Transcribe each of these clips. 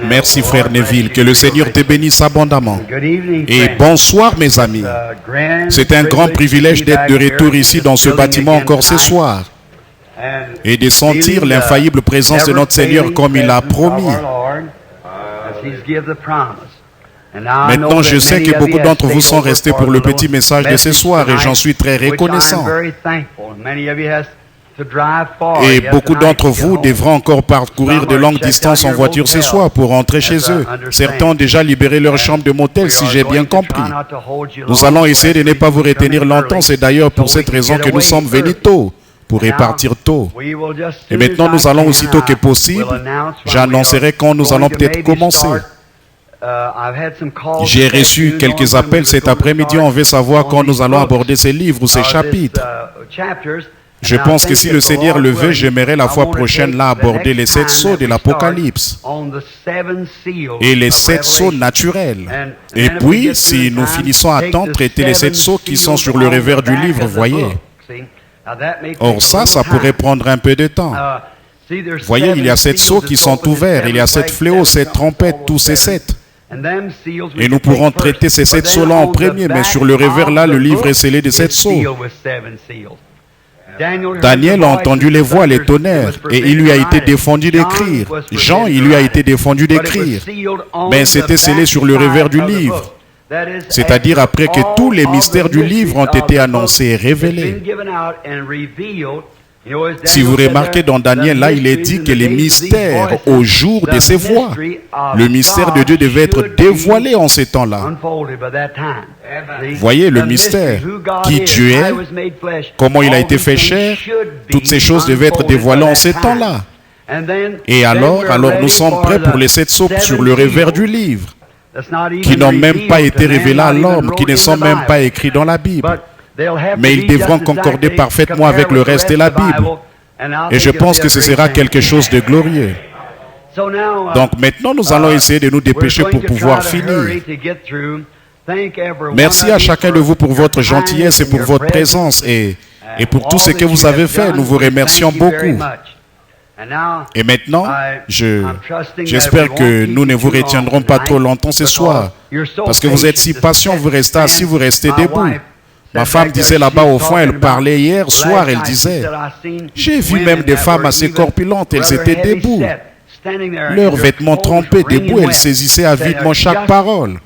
Merci frère Neville, que le Seigneur te bénisse abondamment. Et bonsoir mes amis. C'est un grand privilège d'être de retour ici dans ce bâtiment encore ce soir et de sentir l'infaillible présence de notre Seigneur comme il l'a promis. Maintenant, je sais que beaucoup d'entre vous sont restés pour le petit message de ce soir et j'en suis très reconnaissant. Et beaucoup d'entre vous devront encore parcourir de longues distances en voiture ce soir pour rentrer chez eux. Certains ont déjà libéré leur chambre de motel, si j'ai bien compris. Nous allons essayer de ne pas vous retenir longtemps. C'est d'ailleurs pour cette raison que nous sommes venus tôt, pour repartir tôt. Et maintenant, nous allons aussitôt que possible. J'annoncerai quand nous allons peut-être commencer. J'ai reçu quelques appels cet après-midi. On veut savoir quand nous allons aborder ces livres ou ces chapitres. Je pense que si le Seigneur le veut, j'aimerais la fois prochaine là aborder les 7 sceaux de l'Apocalypse et les 7 sceaux naturels. Et puis, si nous finissons à temps, traiter les 7 sceaux qui sont sur le revers du livre, voyez. Or ça pourrait prendre un peu de temps. Voyez, il y a 7 sceaux qui sont ouverts, il y a 7 fléaux, 7 trompettes, tous ces 7. Et nous pourrons traiter ces 7 sceaux-là en premier, mais sur le revers là, le livre est scellé de 7 sceaux. Daniel a entendu les voix, les tonnerres, et il lui a été défendu d'écrire. Jean, il lui a été défendu d'écrire. Mais c'était scellé sur le revers du livre. C'est-à-dire après que tous les mystères du livre ont été annoncés et révélés. Si vous remarquez dans Daniel, là, il est dit que les mystères au jour de ces voix, le mystère de Dieu devait être dévoilé en ces temps-là. Voyez le mystère, qui Dieu est, comment il a été fait chair, toutes ces choses devaient être dévoilées en ces temps-là. Et alors nous sommes prêts pour les 7 sceaux sur le revers du livre, qui n'ont même pas été révélés à l'homme, qui ne sont même pas écrits dans la Bible. Mais ils devront concorder parfaitement avec le reste de la Bible. Et je pense que ce sera quelque chose de glorieux. Donc maintenant, nous allons essayer de nous dépêcher pour pouvoir finir. Merci à chacun de vous pour votre gentillesse et pour votre présence et pour tout ce que vous avez fait. Nous vous remercions beaucoup. Et maintenant, j'espère que nous ne vous retiendrons pas trop longtemps ce soir. Parce que vous êtes si patient, vous restez assis, vous restez debout. Ma femme disait là-bas au fond, elle parlait hier soir, elle disait, j'ai vu même des femmes assez corpulentes, elles étaient debout. Leurs vêtements trempés, debout, elles saisissaient avidement chaque parole.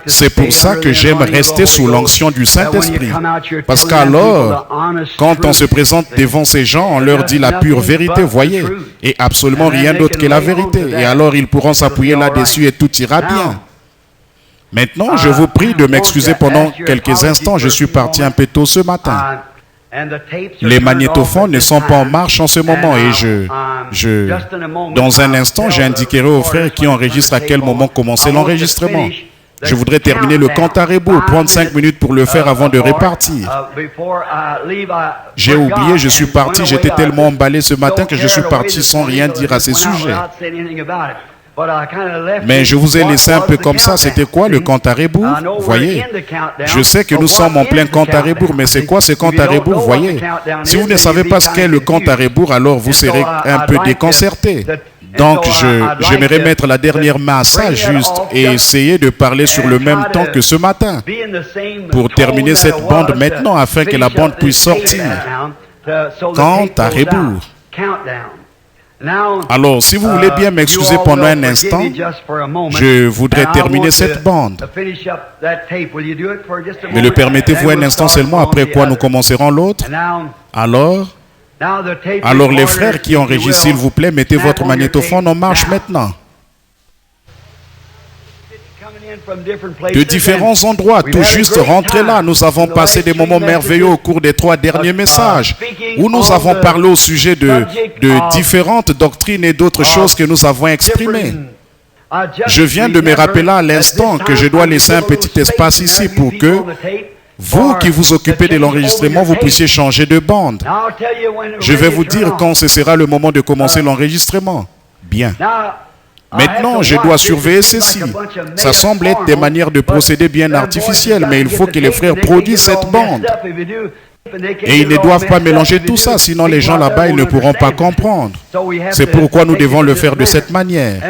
C'est pour ça que j'aime rester sous l'onction du Saint-Esprit. Parce qu'alors, quand on se présente devant ces gens, on leur dit la pure vérité, voyez, et absolument rien d'autre que la vérité. Et alors, ils pourront s'appuyer là-dessus et tout ira bien. Maintenant, je vous prie de m'excuser pendant quelques instants. Je suis parti un peu tôt ce matin. Les magnétophones ne sont pas en marche en ce moment et dans un instant, j'indiquerai aux frères qui enregistrent à quel moment commencer l'enregistrement. Je voudrais terminer le compte à rebours, prendre 5 minutes pour le faire avant de repartir. J'ai oublié, je suis parti, j'étais tellement emballé ce matin que je suis parti sans rien dire à ce sujet. Mais je vous ai laissé un peu comme ça. C'était quoi le compte à rebours? Voyez, je sais que nous sommes en plein compte à rebours, mais c'est quoi ce compte à rebours? Voyez, si vous ne savez pas ce qu'est le compte à rebours, alors vous serez un peu déconcerté. Donc, j'aimerais mettre la dernière main à ça juste et essayer de parler sur le même temps que ce matin pour terminer cette bande maintenant afin que la bande puisse sortir. Compte à rebours. Alors, si vous voulez bien m'excuser pendant un instant, je voudrais terminer cette bande. Mais le permettez-vous un instant seulement, après quoi nous commencerons l'autre? Alors, les frères qui enregistrent, s'il vous plaît, mettez votre magnétophone en marche maintenant. De différents endroits, tout juste rentrez là. Nous avons passé des moments merveilleux au cours des 3 derniers messages où nous avons parlé au sujet de différentes doctrines et d'autres choses que nous avons exprimées. Je viens de me rappeler à l'instant que je dois laisser un petit espace ici pour que vous qui vous occupez de l'enregistrement, vous puissiez changer de bande. Je vais vous dire quand ce sera le moment de commencer l'enregistrement. Bien. Maintenant, je dois surveiller ceci. Ça semble être des manières de procéder bien artificielles, mais il faut que les frères produisent cette bande. Et ils ne doivent pas mélanger tout ça, sinon les gens là-bas, ils ne pourront pas comprendre. C'est pourquoi nous devons le faire de cette manière.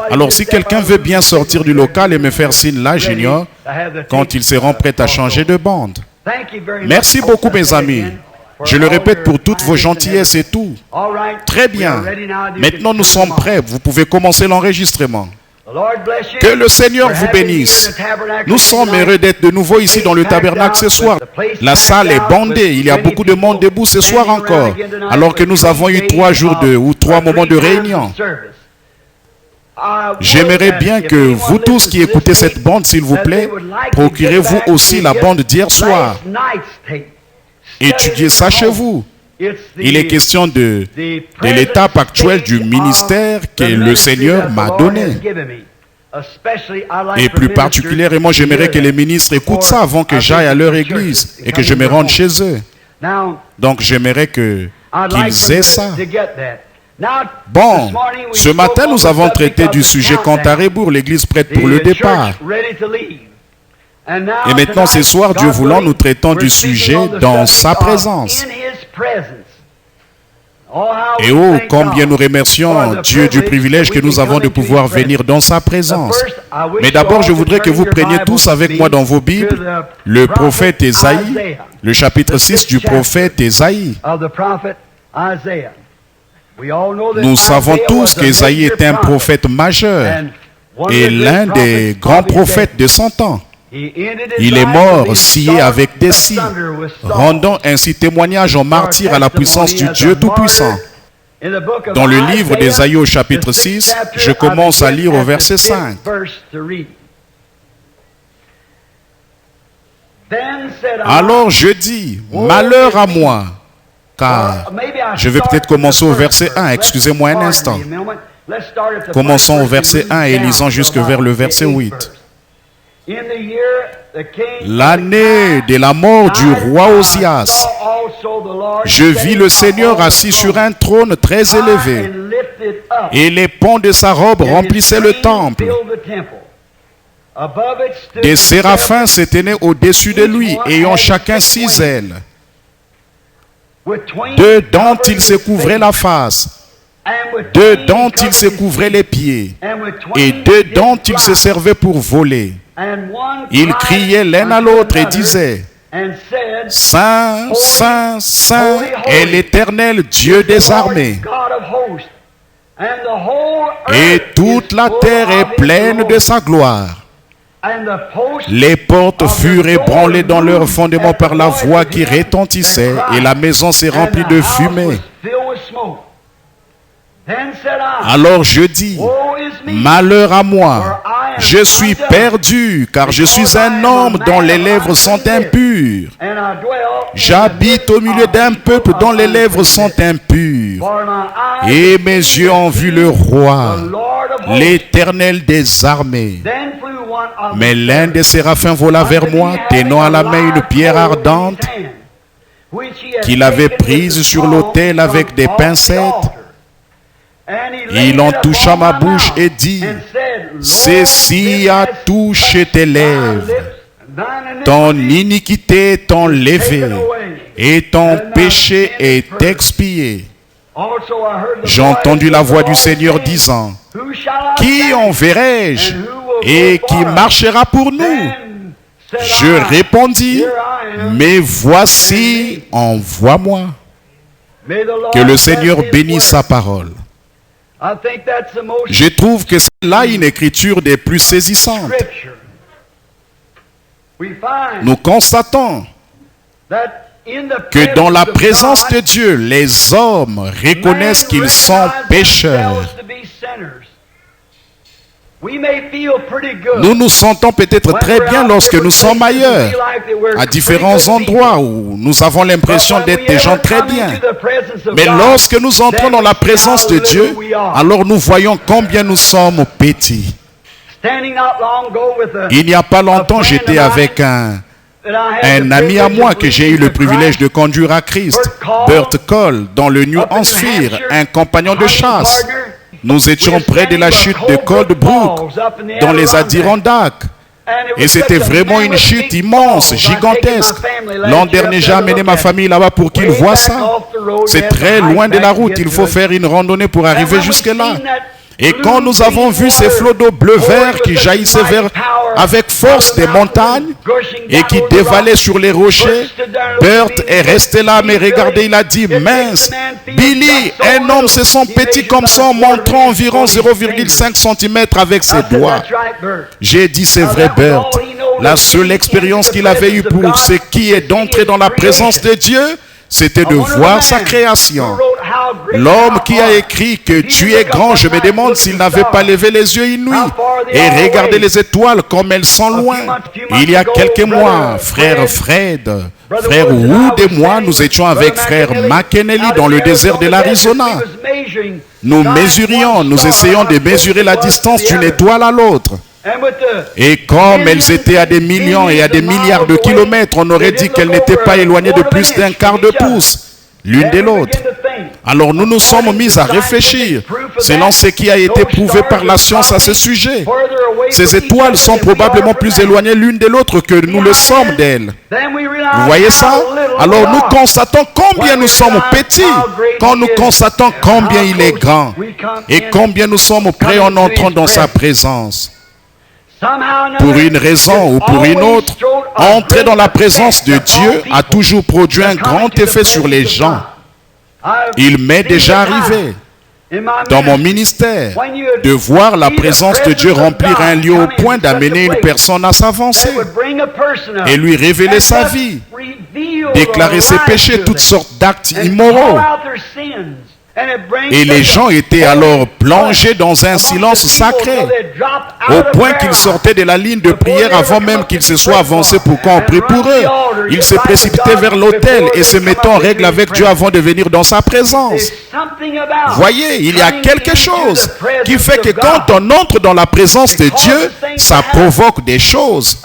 Alors si quelqu'un veut bien sortir du local et me faire signe là, j'ignore, quand ils seront prêts à changer de bande. Merci beaucoup mes amis. Je le répète pour toutes vos gentillesses et tout. Très bien. Maintenant nous sommes prêts. Vous pouvez commencer l'enregistrement. Que le Seigneur vous bénisse. Nous sommes heureux d'être de nouveau ici dans le tabernacle ce soir. La salle est bondée. Il y a beaucoup de monde debout ce soir encore. Alors que nous avons eu 3 jours ou 3 moments de réunion. J'aimerais bien que vous tous qui écoutez cette bande, s'il vous plaît, procurez-vous aussi la bande d'hier soir. Étudiez ça chez vous. Il est question de l'étape actuelle du ministère que le Seigneur m'a donné. Et plus particulièrement, j'aimerais que les ministres écoutent ça avant que j'aille à leur église et que je me rende chez eux. Donc j'aimerais qu'ils aient ça. Bon, ce matin, nous avons traité du sujet quant à Rebours, l'église prête pour le départ. Et maintenant, ce soir, Dieu voulant, nous traitons du sujet dans sa présence. Et oh, combien nous remercions Dieu du privilège que nous avons de pouvoir venir dans sa présence. Mais d'abord, je voudrais que vous preniez tous avec moi dans vos Bibles le prophète Ésaïe, le chapitre 6 du prophète Ésaïe. Nous savons tous qu'Ésaïe est un prophète majeur et l'un des grands prophètes de son temps. Il est mort, scié avec des scies, rendant ainsi témoignage en martyr à la puissance du Dieu Tout-Puissant. Dans le livre d'Ésaïe au chapitre 6, je commence à lire au verset 5. Alors je dis, malheur à moi, car je vais peut-être commencer au verset 1, excusez-moi un instant. Commençons au verset 1 et lisons jusque vers le verset 8. L'année de la mort du roi Osias, je vis le Seigneur assis sur un trône très élevé, et les pans de sa robe remplissaient le temple. Des séraphins se tenaient au-dessus de lui, ayant chacun 6 ailes. 2 dont il se couvrait la face, 2 dont il se couvrait les pieds, et 2 dont il se servait pour voler. Ils criaient l'un à l'autre et disaient, Saint, Saint, Saint est l'Éternel Dieu des armées. Et toute la terre est pleine de sa gloire. Les portes furent ébranlées dans leur fondement par la voix qui retentissait, et la maison s'est remplie de fumée. Alors je dis, malheur à moi, je suis perdu, car je suis un homme dont les lèvres sont impures. J'habite au milieu d'un peuple dont les lèvres sont impures. Et mes yeux ont vu le roi, l'Éternel des armées. Mais l'un des séraphins vola vers moi, tenant à la main une pierre ardente qu'il avait prise sur l'autel avec des pincettes. Il en toucha ma bouche et dit, ceci a touché tes lèvres. Ton iniquité est enlevée et ton péché est expié. J'ai entendu la voix du Seigneur disant, qui enverrai-je et qui marchera pour nous? Je répondis, mais voici, envoie-moi. Que le Seigneur bénisse sa parole. Je trouve que c'est là une écriture des plus saisissantes. Nous constatons que dans la présence de Dieu, les hommes reconnaissent qu'ils sont pécheurs. Nous nous sentons peut-être très bien lorsque nous sommes ailleurs, à différents endroits où nous avons l'impression d'être des gens très bien. Mais lorsque nous entrons dans la présence de Dieu, alors nous voyons combien nous sommes petits. Il n'y a pas longtemps, j'étais avec un ami à moi que j'ai eu le privilège de conduire à Christ, Burt Cole, dans le New Hampshire, un compagnon de chasse. Nous étions près de la chute de Cold Brook, dans les Adirondacks. Et c'était vraiment une chute immense, gigantesque. L'an dernier, j'ai amené ma famille là-bas pour qu'ils voient ça. C'est très loin de la route. Il faut faire une randonnée pour arriver jusque-là. Et quand nous avons vu ces flots d'eau bleu-vert qui jaillissaient avec force des montagnes et qui dévalaient sur les rochers, Bert est resté là, mais regardez, il a dit, mince, Billy, un homme se sent petit comme ça en montrant environ 0,5 cm avec ses doigts. J'ai dit, c'est vrai, Bert. La seule expérience qu'il avait eue pour ce qui est d'entrer dans la présence de Dieu, c'était de voir sa création. L'homme qui a écrit que tu es grand, je me demande s'il n'avait pas levé les yeux une nuit et regardé les étoiles comme elles sont loin. Il y a quelques mois, frère Fred, frère Wood et moi, nous étions avec frère McKennelly dans le désert de l'Arizona. Nous mesurions, nous essayons de mesurer la distance d'une étoile à l'autre. Et comme elles étaient à des millions et à des milliards de kilomètres, on aurait dit qu'elles n'étaient pas éloignées de plus d'un quart de pouce l'une de l'autre. Alors nous nous sommes mis à réfléchir selon ce qui a été prouvé par la science à ce sujet. Ces étoiles sont probablement plus éloignées l'une de l'autre que nous le sommes d'elles. Vous voyez ça? Alors nous constatons combien nous sommes petits quand nous constatons combien il est grand et combien nous sommes prêts en entrant dans sa présence. Pour une raison ou pour une autre, entrer dans la présence de Dieu a toujours produit un grand effet sur les gens. Il m'est déjà arrivé, dans mon ministère, de voir la présence de Dieu remplir un lieu au point d'amener une personne à s'avancer et lui révéler sa vie, déclarer ses péchés, toutes sortes d'actes immoraux. Et les gens étaient alors plongés dans un silence sacré, au point qu'ils sortaient de la ligne de prière avant même qu'ils se soient avancés pour qu'on prie pour eux. Ils se précipitaient vers l'autel et se mettaient en règle avec Dieu avant de venir dans sa présence. Voyez, il y a quelque chose qui fait que quand on entre dans la présence de Dieu, ça provoque des choses.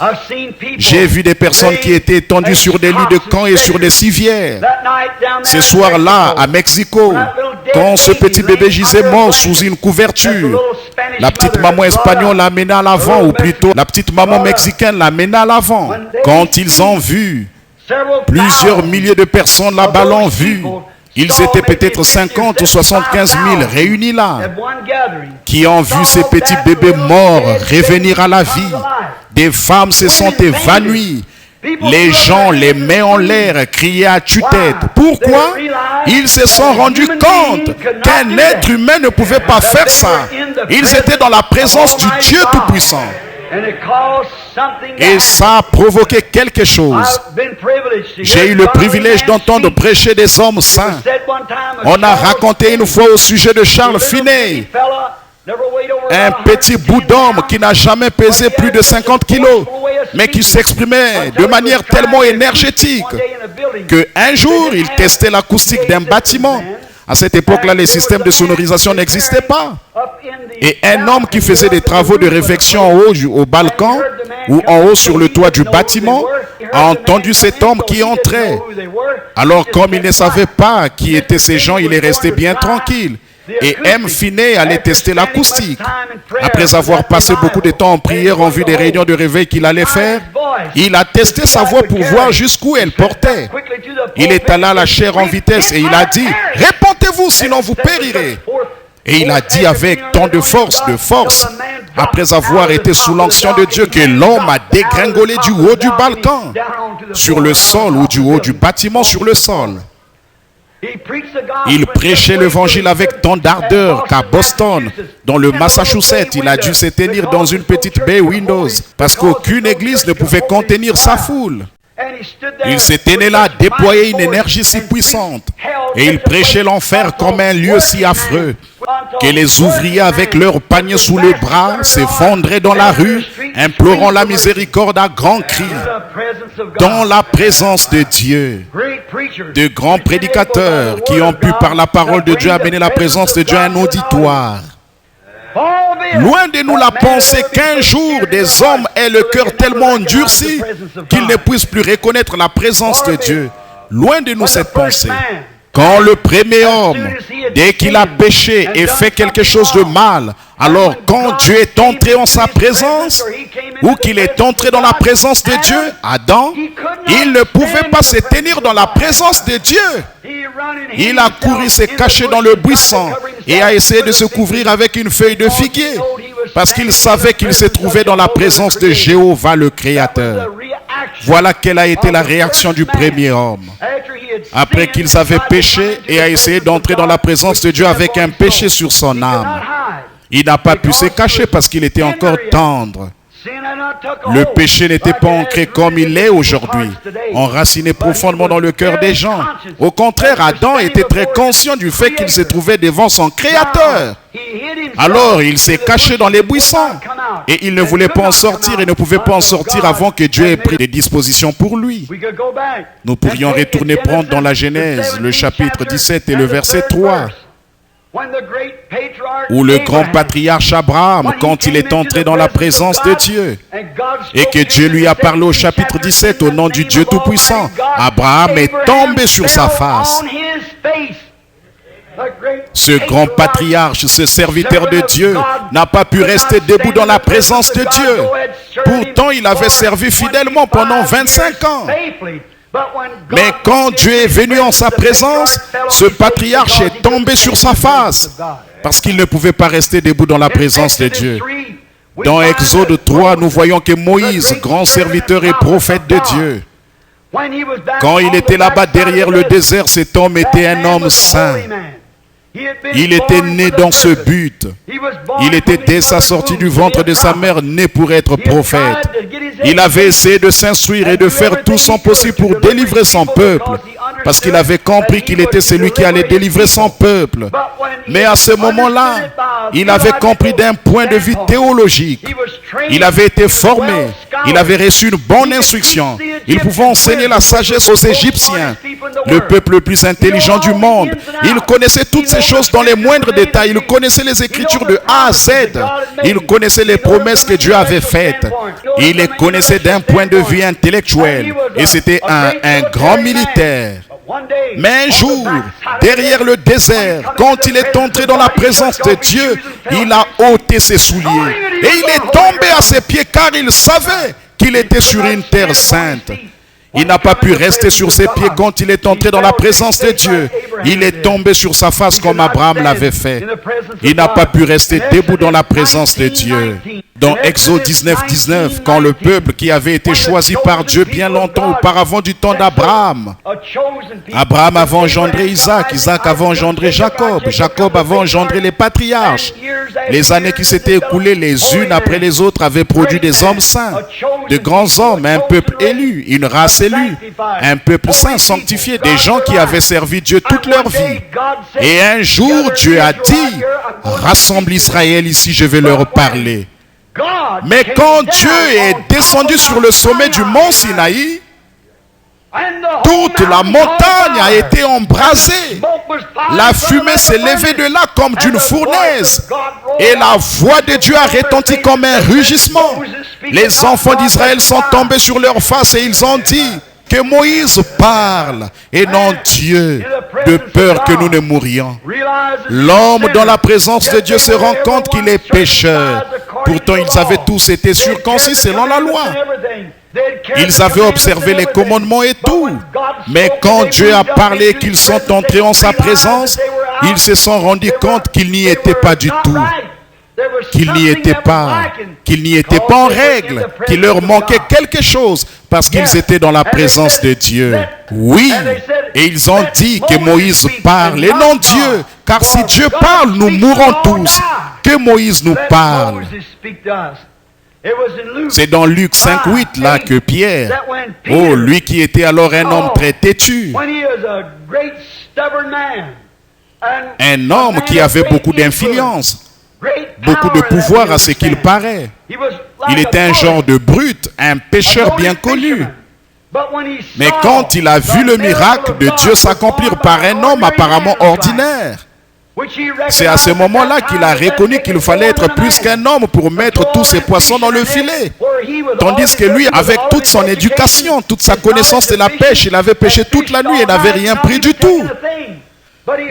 J'ai vu des personnes qui étaient étendues sur des lits de camp et sur des civières. Ce soir-là, à Mexico, quand ce petit bébé gisait mort sous une couverture, la petite maman espagnole l'a amené à l'avant, ou plutôt la petite maman mexicaine l'a amené à l'avant. Quand ils ont vu, plusieurs milliers de personnes là-bas l'ont vu. Ils étaient peut-être 50 ou 75 000 réunis là, qui ont vu ces petits bébés morts revenir à la vie. Des femmes se sont évanouies. Les gens, les mains en l'air, criaient à tue-tête. Pourquoi? Ils se sont rendus compte qu'un être humain ne pouvait pas faire ça. Ils étaient dans la présence du Dieu Tout-Puissant. Et ça a provoqué quelque chose. J'ai eu le privilège d'entendre prêcher des hommes saints. On a raconté une fois au sujet de Charles Finney, un petit bout d'homme qui n'a jamais pesé plus de 50 kilos, mais qui s'exprimait de manière tellement énergétique qu'un jour, il testait l'acoustique d'un bâtiment. À cette époque-là, les systèmes de sonorisation n'existaient pas. Et un homme qui faisait des travaux de réfection en haut au balcon ou en haut sur le toit du bâtiment a entendu cet homme qui entrait. Alors, comme il ne savait pas qui étaient ces gens, il est resté bien tranquille. Et M. Finney allait tester l'acoustique. Après avoir passé beaucoup de temps en prière en vue des réunions de réveil qu'il allait faire, il a testé sa voix pour voir jusqu'où elle portait. Il est allé à la chair en vitesse et il a dit « Répondez-vous, sinon vous périrez ». Et il a dit avec tant de force, après avoir été sous l'onction de Dieu, que l'homme a dégringolé du haut du balcon sur le sol ou du haut du bâtiment sur le sol. Il prêchait l'évangile avec tant d'ardeur qu'à Boston, dans le Massachusetts, il a dû se tenir dans une petite baie Windows parce qu'aucune église ne pouvait contenir sa foule. Il se tenait là, déployait une énergie si puissante et il prêchait l'enfer comme un lieu si affreux que les ouvriers avec leurs paniers sous le bras s'effondraient dans la rue, implorant la miséricorde à grands cris. Dans la présence de Dieu, de grands prédicateurs qui ont pu par la parole de Dieu amener la présence de Dieu à un auditoire. Loin de nous la pensée qu'un jour des hommes aient le cœur tellement endurci qu'ils ne puissent plus reconnaître la présence de Dieu. Loin de nous cette pensée. Quand le premier homme, dès qu'il a péché et fait quelque chose de mal, alors quand Dieu est entré en sa présence, ou qu'il est entré dans la présence de Dieu, Adam, il ne pouvait pas se tenir dans la présence de Dieu. Il a couru se cacher dans le buisson et a essayé de se couvrir avec une feuille de figuier, parce qu'il savait qu'il se trouvait dans la présence de Jéhovah le Créateur. Voilà quelle a été la réaction du premier homme. Après qu'ils avaient péché et a essayé d'entrer dans la présence de Dieu avec un péché sur son âme. Il n'a pas pu se cacher parce qu'il était encore tendre. Le péché n'était pas ancré comme il l'est aujourd'hui, enraciné profondément dans le cœur des gens. Au contraire, Adam était très conscient du fait qu'il se trouvait devant son Créateur. Alors, il s'est caché dans les buissons et il ne voulait pas en sortir et ne pouvait pas en sortir avant que Dieu ait pris des dispositions pour lui. Nous pourrions retourner prendre dans la Genèse, le chapitre 17 et le verset 3. Où le grand patriarche Abraham, quand il est entré dans la présence de Dieu, et que Dieu lui a parlé au chapitre 17 au nom du Dieu Tout-Puissant, Abraham est tombé sur sa face. Ce grand patriarche, ce serviteur de Dieu, n'a pas pu rester debout dans la présence de Dieu. Pourtant, il avait servi fidèlement pendant 25 ans. Mais quand Dieu est venu en sa présence, ce patriarche est tombé sur sa face parce qu'il ne pouvait pas rester debout dans la présence de Dieu. Dans Exode 3, nous voyons que Moïse, grand serviteur et prophète de Dieu, quand il était là-bas derrière le désert, cet homme était un homme saint. Il était né dans ce but. Il était dès sa sortie du ventre de sa mère né pour être prophète. Il avait essayé de s'instruire et de faire tout son possible pour délivrer son peuple, parce qu'il avait compris qu'il était celui qui allait délivrer son peuple. Mais à ce moment-là, il avait compris d'un point de vue théologique. Il avait été formé. Il avait reçu une bonne instruction. Il pouvait enseigner la sagesse aux Égyptiens, le peuple le plus intelligent du monde. Il connaissait toutes ces choses dans les moindres détails. Il connaissait les Écritures de A à Z. Il connaissait les promesses que Dieu avait faites. Il les connaissait d'un point de vue intellectuel. Et c'était un grand militaire. Mais un jour, derrière le désert, quand il est entré dans la présence de Dieu, il a ôté ses souliers. Et il est tombé à ses pieds car il savait qu'il était sur une terre sainte. Il n'a pas pu rester sur ses pieds quand il est entré dans la présence de Dieu. Il est tombé sur sa face comme Abraham l'avait fait. Il n'a pas pu rester debout dans la présence de Dieu. Dans Exode 19, 19, quand le peuple qui avait été choisi par Dieu bien longtemps auparavant du temps d'Abraham, Abraham avait engendré Isaac, Isaac avait engendré Jacob, Jacob avait engendré les patriarches. Les années qui s'étaient écoulées les unes après les autres avaient produit des hommes saints, de grands hommes, un peuple élu, une race élue, un peuple saint, sanctifié, des gens qui avaient servi Dieu toute leur vie. Et un jour, Dieu a dit, rassemble Israël ici, je vais leur parler. Mais quand Dieu est descendu sur le sommet du mont Sinaï, toute la montagne a été embrasée. La fumée s'est levée de là comme d'une fournaise. Et la voix de Dieu a retenti comme un rugissement. Les enfants d'Israël sont tombés sur leur face et ils ont dit que Moïse parle et non Dieu, de peur que nous ne mourions. L'homme dans la présence de Dieu se rend compte qu'il est pécheur. Pourtant, ils avaient tous été circoncis selon la loi. Ils avaient observé les commandements et tout. Mais quand Dieu a parlé et qu'ils sont entrés en sa présence, ils se sont rendus compte qu'ils n'y étaient pas du tout. Qu'ils n'y étaient pas en règle, qu'il leur manquait quelque chose parce qu'ils étaient dans la présence de Dieu. Oui, et ils ont dit que Moïse parle et non Dieu, car si Dieu parle, nous mourrons tous. Que Moïse nous parle. C'est dans Luc 5:8 là que Pierre, oh lui qui était alors un homme très têtu, un homme qui avait beaucoup d'influence, beaucoup de pouvoir à ce qu'il paraît. Il était un genre de brute, un pécheur bien connu. Mais quand il a vu le miracle de Dieu s'accomplir par un homme apparemment ordinaire, C'est à ce moment-là qu'il a reconnu qu'il fallait être plus qu'un homme pour mettre tous ses poissons dans le filet. Tandis que lui, avec toute son éducation, toute sa connaissance de la pêche, il avait pêché toute la nuit et n'avait rien pris du tout.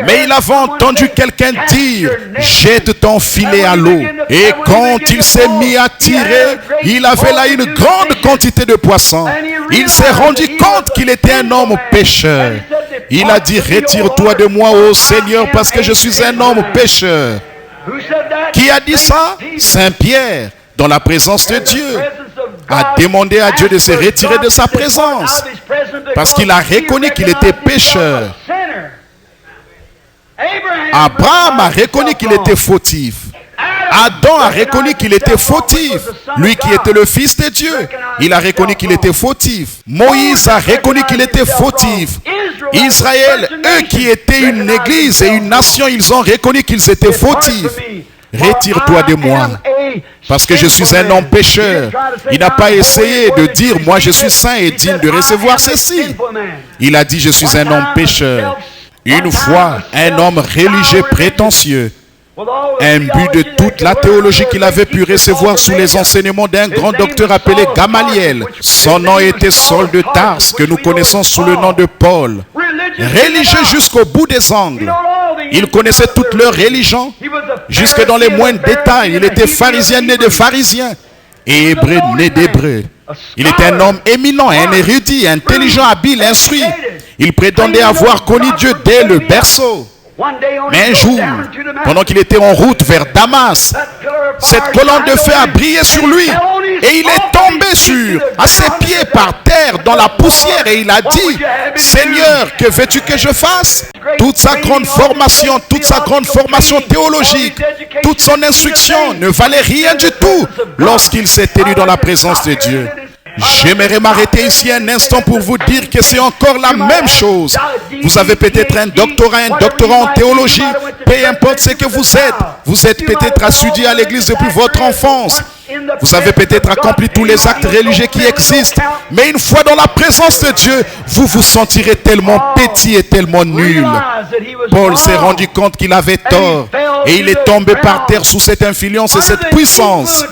Mais il avait entendu quelqu'un dire, jette ton filet à l'eau. Et quand il s'est mis à tirer, il avait là une grande quantité de poissons. Il s'est rendu compte qu'il était un homme pêcheur. Il a dit, retire-toi de moi, ô Seigneur, parce que je suis un homme pêcheur. Qui a dit ça? Saint Pierre, dans la présence de Dieu, a demandé à Dieu de se retirer de sa présence. Parce qu'il a reconnu qu'il était pécheur. Abraham a reconnu qu'il était fautif. Adam a reconnu qu'il était fautif. Lui qui était le fils de Dieu, il a reconnu qu'il était fautif. Moïse a reconnu qu'il était fautif. Israël, eux qui étaient une église et une nation, ils ont reconnu qu'ils étaient fautifs. Retire-toi de moi, parce que je suis un homme pécheur. Il n'a pas essayé de dire, moi je suis saint et digne de recevoir ceci. Il a dit, je suis un homme pécheur. Une fois, un homme religieux prétentieux, imbu de toute la théologie qu'il avait pu recevoir sous les enseignements d'un grand docteur appelé Gamaliel. Son nom était Saul de Tarse, que nous connaissons sous le nom de Paul. Religieux jusqu'au bout des ongles. Il connaissait toute leur religion, jusque dans les moindres détails. Il était pharisien né de pharisiens et hébreu né d'hébreu. Il était un homme éminent, un érudit, intelligent, habile, instruit. Il prétendait avoir connu Dieu dès le berceau. Mais un jour, pendant qu'il était en route vers Damas, cette colonne de feu a brillé sur lui et il est tombé à ses pieds par terre dans la poussière et il a dit, Seigneur, que veux-tu que je fasse? Toute sa grande formation théologique, toute son instruction ne valait rien du tout lorsqu'il s'est tenu dans la présence de Dieu. J'aimerais m'arrêter ici un instant pour vous dire que c'est encore la même chose. Vous avez peut-être un doctorat en théologie, peu importe ce que vous êtes peut-être assidu à l'église depuis votre enfance. Vous avez peut-être accompli tous les actes religieux qui existent, mais une fois dans la présence de Dieu, vous vous sentirez tellement petit et tellement nul. Paul s'est rendu compte qu'il avait tort et il est tombé par terre sous cette influence et cette puissance.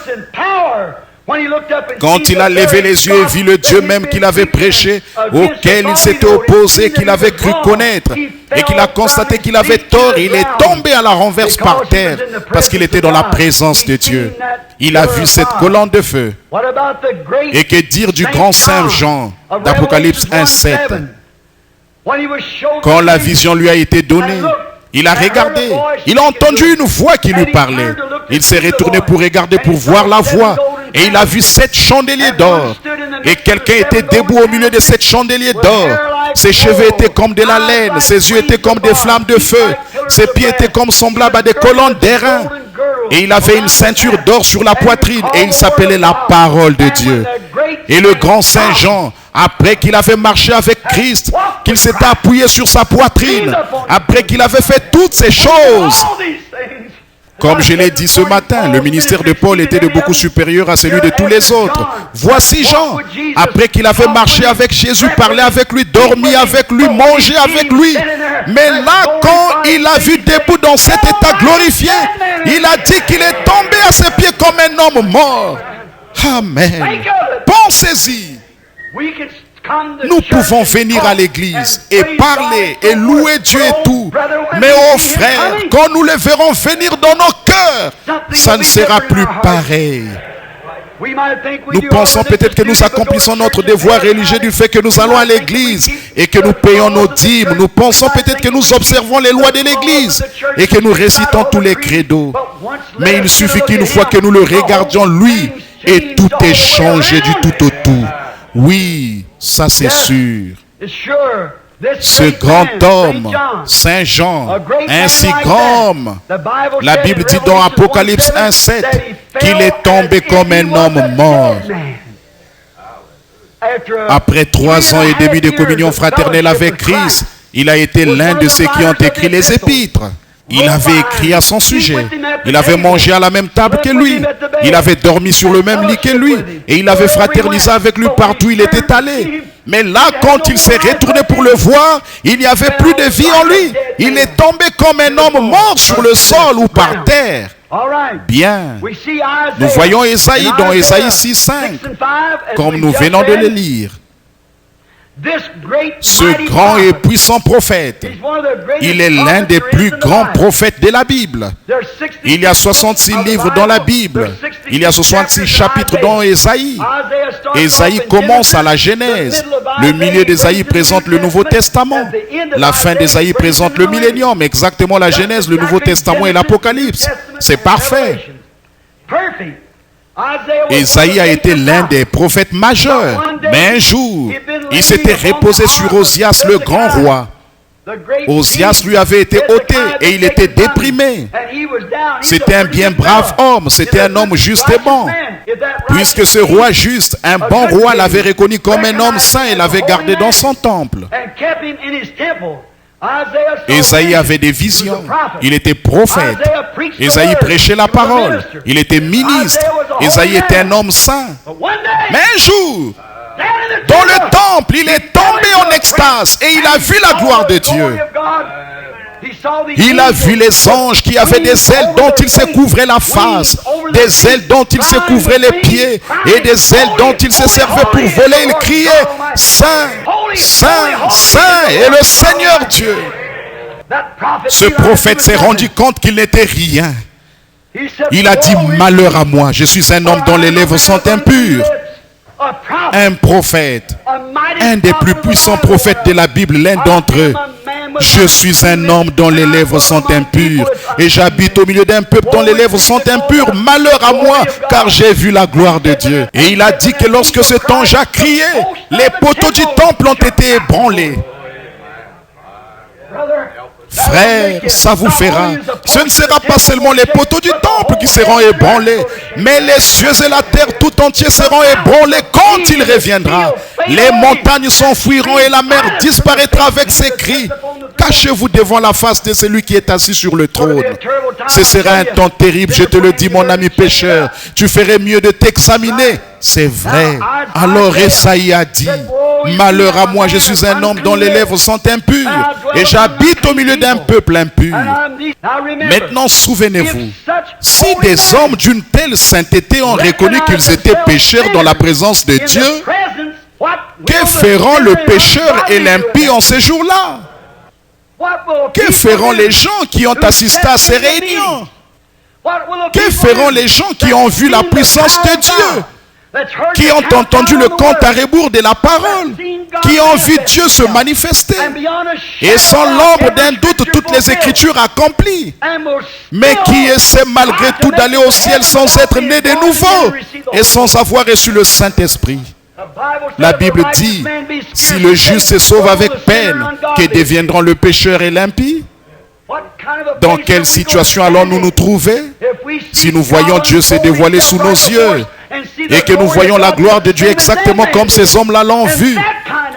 Quand il a levé les yeux et vu le Dieu même qu'il avait prêché, auquel il s'était opposé, qu'il avait cru connaître, et qu'il a constaté qu'il avait tort, il est tombé à la renverse par terre, parce qu'il était dans la présence de Dieu. Il a vu cette colonne de feu. Et que dire du grand Saint Jean, d'Apocalypse 1:7? Quand la vision lui a été donnée, il a regardé, il a entendu une voix qui lui parlait. Il s'est retourné pour regarder, pour voir la voix. Et il a vu 7 chandeliers d'or. Et quelqu'un était debout au milieu de 7 chandeliers d'or. Ses cheveux étaient comme de la laine. Ses yeux étaient comme des flammes de feu. Ses pieds étaient comme semblables à des colonnes d'airain. Et il avait une ceinture d'or sur la poitrine. Et il s'appelait la parole de Dieu. Et le grand Saint Jean, après qu'il avait marché avec Christ, qu'il s'était appuyé sur sa poitrine, après qu'il avait fait toutes ces choses, comme je l'ai dit ce matin, le ministère de Paul était de beaucoup supérieur à celui de tous les autres. Voici Jean, après qu'il avait marché avec Jésus, parlé avec lui, dormi avec lui, mangé avec lui. Mais là, quand il a vu debout dans cet état glorifié, il a dit qu'il est tombé à ses pieds comme un homme mort. Amen. Pensez-y. Nous pouvons venir à l'église et parler et louer Dieu et tout. Mais oh frères, quand nous les verrons venir dans nos cœurs, ça ne sera plus pareil. Nous pensons peut-être que nous accomplissons notre devoir religieux du fait que nous allons à l'église et que nous payons nos dîmes. Nous pensons peut-être que nous observons les lois de l'église et que nous récitons tous les credos. Mais il suffit qu'une fois que nous le regardions, lui, et tout est changé du tout au tout. Oui, ça c'est sûr. Ce grand homme, Saint Jean, un si grand homme, la Bible dit dans Apocalypse 1:7 qu'il est tombé comme un homme mort. Après 3 ans et demi de communion fraternelle avec Christ, il a été l'un de ceux qui ont écrit les épîtres. Il avait écrit à son sujet. Il avait mangé à la même table que lui. Il avait dormi sur le même lit que lui. Et il avait fraternisé avec lui partout où il était allé. Mais là, quand il s'est retourné pour le voir, il n'y avait plus de vie en lui. Il est tombé comme un homme mort sur le sol ou par terre. Bien. Nous voyons Ésaïe dans Ésaïe 6:5, comme nous venons de le lire. Ce grand et puissant prophète, il est l'un des plus grands prophètes de la Bible. Il y a 66 livres dans la Bible. Il y a 66 chapitres dans Ésaïe. Ésaïe commence à la Genèse. Le milieu d'Ésaïe présente le Nouveau Testament. La fin d'Ésaïe présente le millénium. Exactement la Genèse, le Nouveau Testament et l'Apocalypse. C'est parfait. Ésaïe a été l'un des prophètes majeurs. Mais un jour, il s'était reposé sur Osias, le grand roi. Osias lui avait été ôté et il était déprimé. C'était un bien brave homme, c'était un homme juste et bon. Puisque ce roi juste, un bon roi, l'avait reconnu comme un homme saint et l'avait gardé dans son temple. Ésaïe avait des visions. Il était prophète. Ésaïe prêchait la parole. Il était ministre. Ésaïe était un homme saint. Mais un jour, dans le temple, il est tombé en extase et il a vu la gloire de Dieu. Il a vu les anges qui avaient des ailes dont il se couvrait la face, des ailes dont il se couvrait les pieds et des ailes dont il se servait pour voler. Il criait « Saint, Saint, Saint est le Seigneur Dieu ». Ce prophète s'est rendu compte qu'il n'était rien. Il a dit « Malheur à moi, je suis un homme dont les lèvres sont impures ». Un prophète, un des plus puissants prophètes de la Bible, l'un d'entre eux. Je suis un homme dont les lèvres sont impures et j'habite au milieu d'un peuple dont les lèvres sont impures. Malheur à moi, car j'ai vu la gloire de Dieu. Et il a dit que lorsque cet ange a crié, les poteaux du temple ont été ébranlés. Frère, ça vous fera. Ce ne sera pas seulement les poteaux du temple qui seront ébranlés, mais les cieux et la terre tout entier seront ébranlés quand il reviendra. Les montagnes s'enfuiront et la mer disparaîtra avec ses cris. Cachez-vous devant la face de celui qui est assis sur le trône. Ce sera un temps terrible, je te le dis, mon ami pécheur. Tu ferais mieux de t'examiner. C'est vrai. Alors Ésaïe a dit, malheur à moi, je suis un homme dont les lèvres sont impures et j'habite au milieu d'un peuple impur. Maintenant, souvenez-vous, si des hommes d'une telle sainteté ont reconnu qu'ils étaient pécheurs dans la présence de Dieu, que feront le pécheur et l'impie en ces jours-là? Que feront les gens qui ont assisté à ces réunions? Que feront les gens qui ont vu la puissance de Dieu? Qui ont entendu le compte à rebours de la parole? Qui ont vu Dieu se manifester? Et sans l'ombre d'un doute, toutes les Écritures accomplies. Mais qui essaie malgré tout d'aller au ciel sans être né de nouveau et sans avoir reçu le Saint-Esprit? La Bible dit, si le juste se sauve avec peine, que deviendront le pécheur et l'impie? Dans quelle situation allons-nous nous trouver si nous voyons Dieu se dévoiler sous nos yeux et que nous voyons la gloire de Dieu exactement comme ces hommes-là l'ont vu?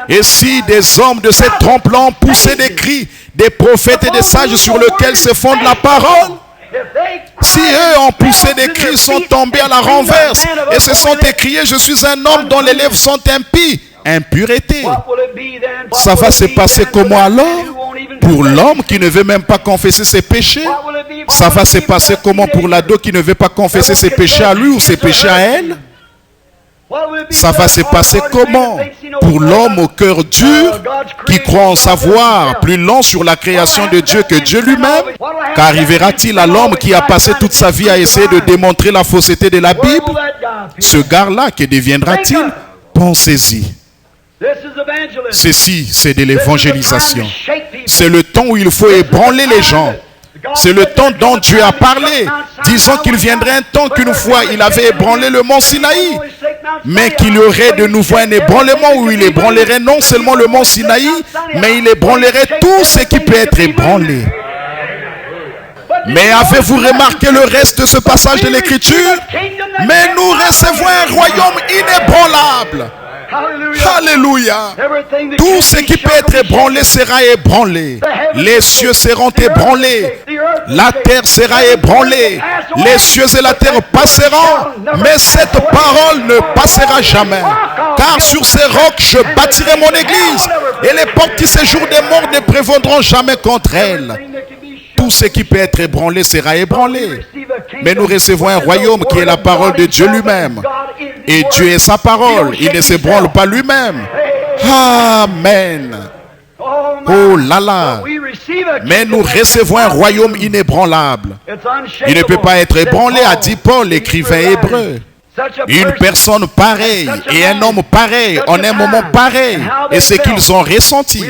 Et si des hommes de cette trompe-là ont poussé des cris, des prophètes et des sages sur lesquels se fonde la parole, si eux ont poussé des cris, sont tombés à la renverse et se sont écriés, je suis un homme dont les lèvres sont impies, impureté, ça va se passer comment alors? Pour l'homme qui ne veut même pas confesser ses péchés, ça va se passer comment pour l'ado qui ne veut pas confesser ses péchés à lui ou ses péchés à elle? Ça va se passer comment pour l'homme au cœur dur qui croit en savoir plus long sur la création de Dieu que Dieu lui-même? Qu'arrivera-t-il à l'homme qui a passé toute sa vie à essayer de démontrer la fausseté de la Bible? Ce gars-là, que deviendra-t-il? Pensez-y. Ceci, c'est de l'évangélisation. C'est le temps où il faut ébranler les gens. C'est le temps dont Dieu a parlé, disant qu'il viendrait un temps qu'une fois il avait ébranlé le mont Sinaï, mais qu'il y aurait de nouveau un ébranlement où il ébranlerait non seulement le mont Sinaï, mais il ébranlerait tout ce qui peut être ébranlé. Mais avez-vous remarqué le reste de ce passage de l'Écriture? Mais nous recevons un royaume inébranlable. Alléluia. Tout ce qui peut être ébranlé sera ébranlé. Les cieux seront ébranlés. La terre sera ébranlée. Les cieux et la terre passeront, mais cette parole ne passera jamais. Car sur ces rocs, je bâtirai mon église, et les portes qui séjournent des morts ne prévaudront jamais contre elle. Tout ce qui peut être ébranlé sera ébranlé. Mais nous recevons un royaume qui est la parole de Dieu lui-même. Et Dieu est sa parole. Il ne s'ébranle pas lui-même. Amen. Oh là là. Mais nous recevons un royaume inébranlable. Il ne peut pas être ébranlé, a dit Paul, l'écrivain hébreu. Une personne pareille et un homme pareil en un moment pareil, et ce qu'ils ont ressenti.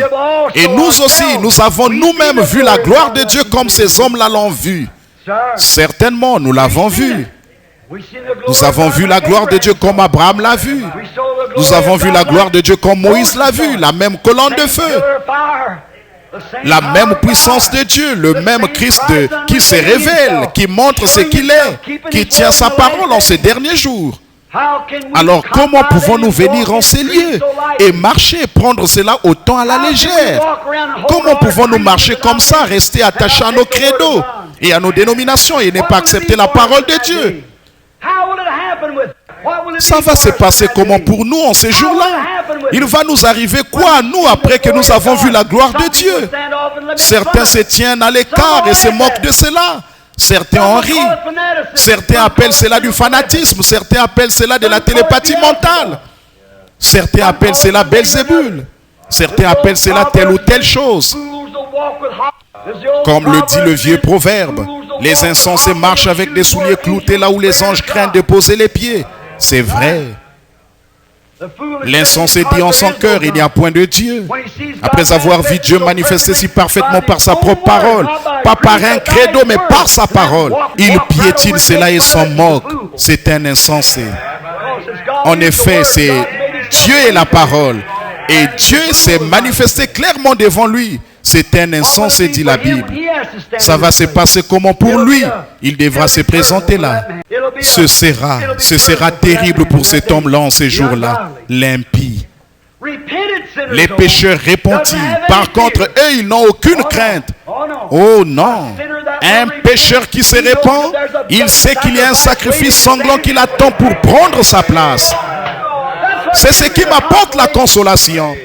Et nous aussi, nous avons nous-mêmes vu la gloire de Dieu comme ces hommes-là l'ont vu. Certainement, nous l'avons vu. Nous avons vu la gloire de Dieu comme Abraham l'a vu. Nous avons vu la gloire de Dieu comme Moïse l'a vu, la même colonne de feu. La même puissance de Dieu, le même Christ qui se révèle, qui montre ce qu'il est, qui tient sa parole en ces derniers jours. Alors comment pouvons-nous venir en ces lieux et marcher, prendre cela autant à la légère? Comment pouvons-nous marcher comme ça, rester attachés à nos credos et à nos dénominations et ne pas accepter la parole de Dieu? Ça va se passer comment pour nous en ces jours-là? Il va nous arriver quoi à nous après que nous avons vu la gloire de Dieu? Certains se tiennent à l'écart et se moquent de cela. Certains en rient. Certains appellent cela du fanatisme. Certains appellent cela de la télépathie mentale. Certains appellent cela Belzébul. Certains appellent cela telle ou telle chose. Comme le dit le vieux proverbe, les insensés marchent avec des souliers cloutés là où les anges craignent de poser les pieds. C'est vrai. L'insensé dit en son cœur, il n'y a point de Dieu. Après avoir vu Dieu manifester si parfaitement par sa propre parole, pas par un credo, mais par sa parole, il piétine cela et s'en moque. C'est un insensé. En effet, c'est Dieu est la parole. Et Dieu s'est manifesté clairement devant lui. C'est un insensé, dit la Bible. Ça va se passer comment pour lui? Il devra se présenter là. Ce sera terrible pour cet homme-là en ces jours-là, l'impie. Les pécheurs repentis. Par contre, eux, ils n'ont aucune crainte. Oh non. Un pécheur qui se répand, il sait qu'il y a un sacrifice sanglant qui l'attend pour prendre sa place. C'est ce qui m'apporte la consolation.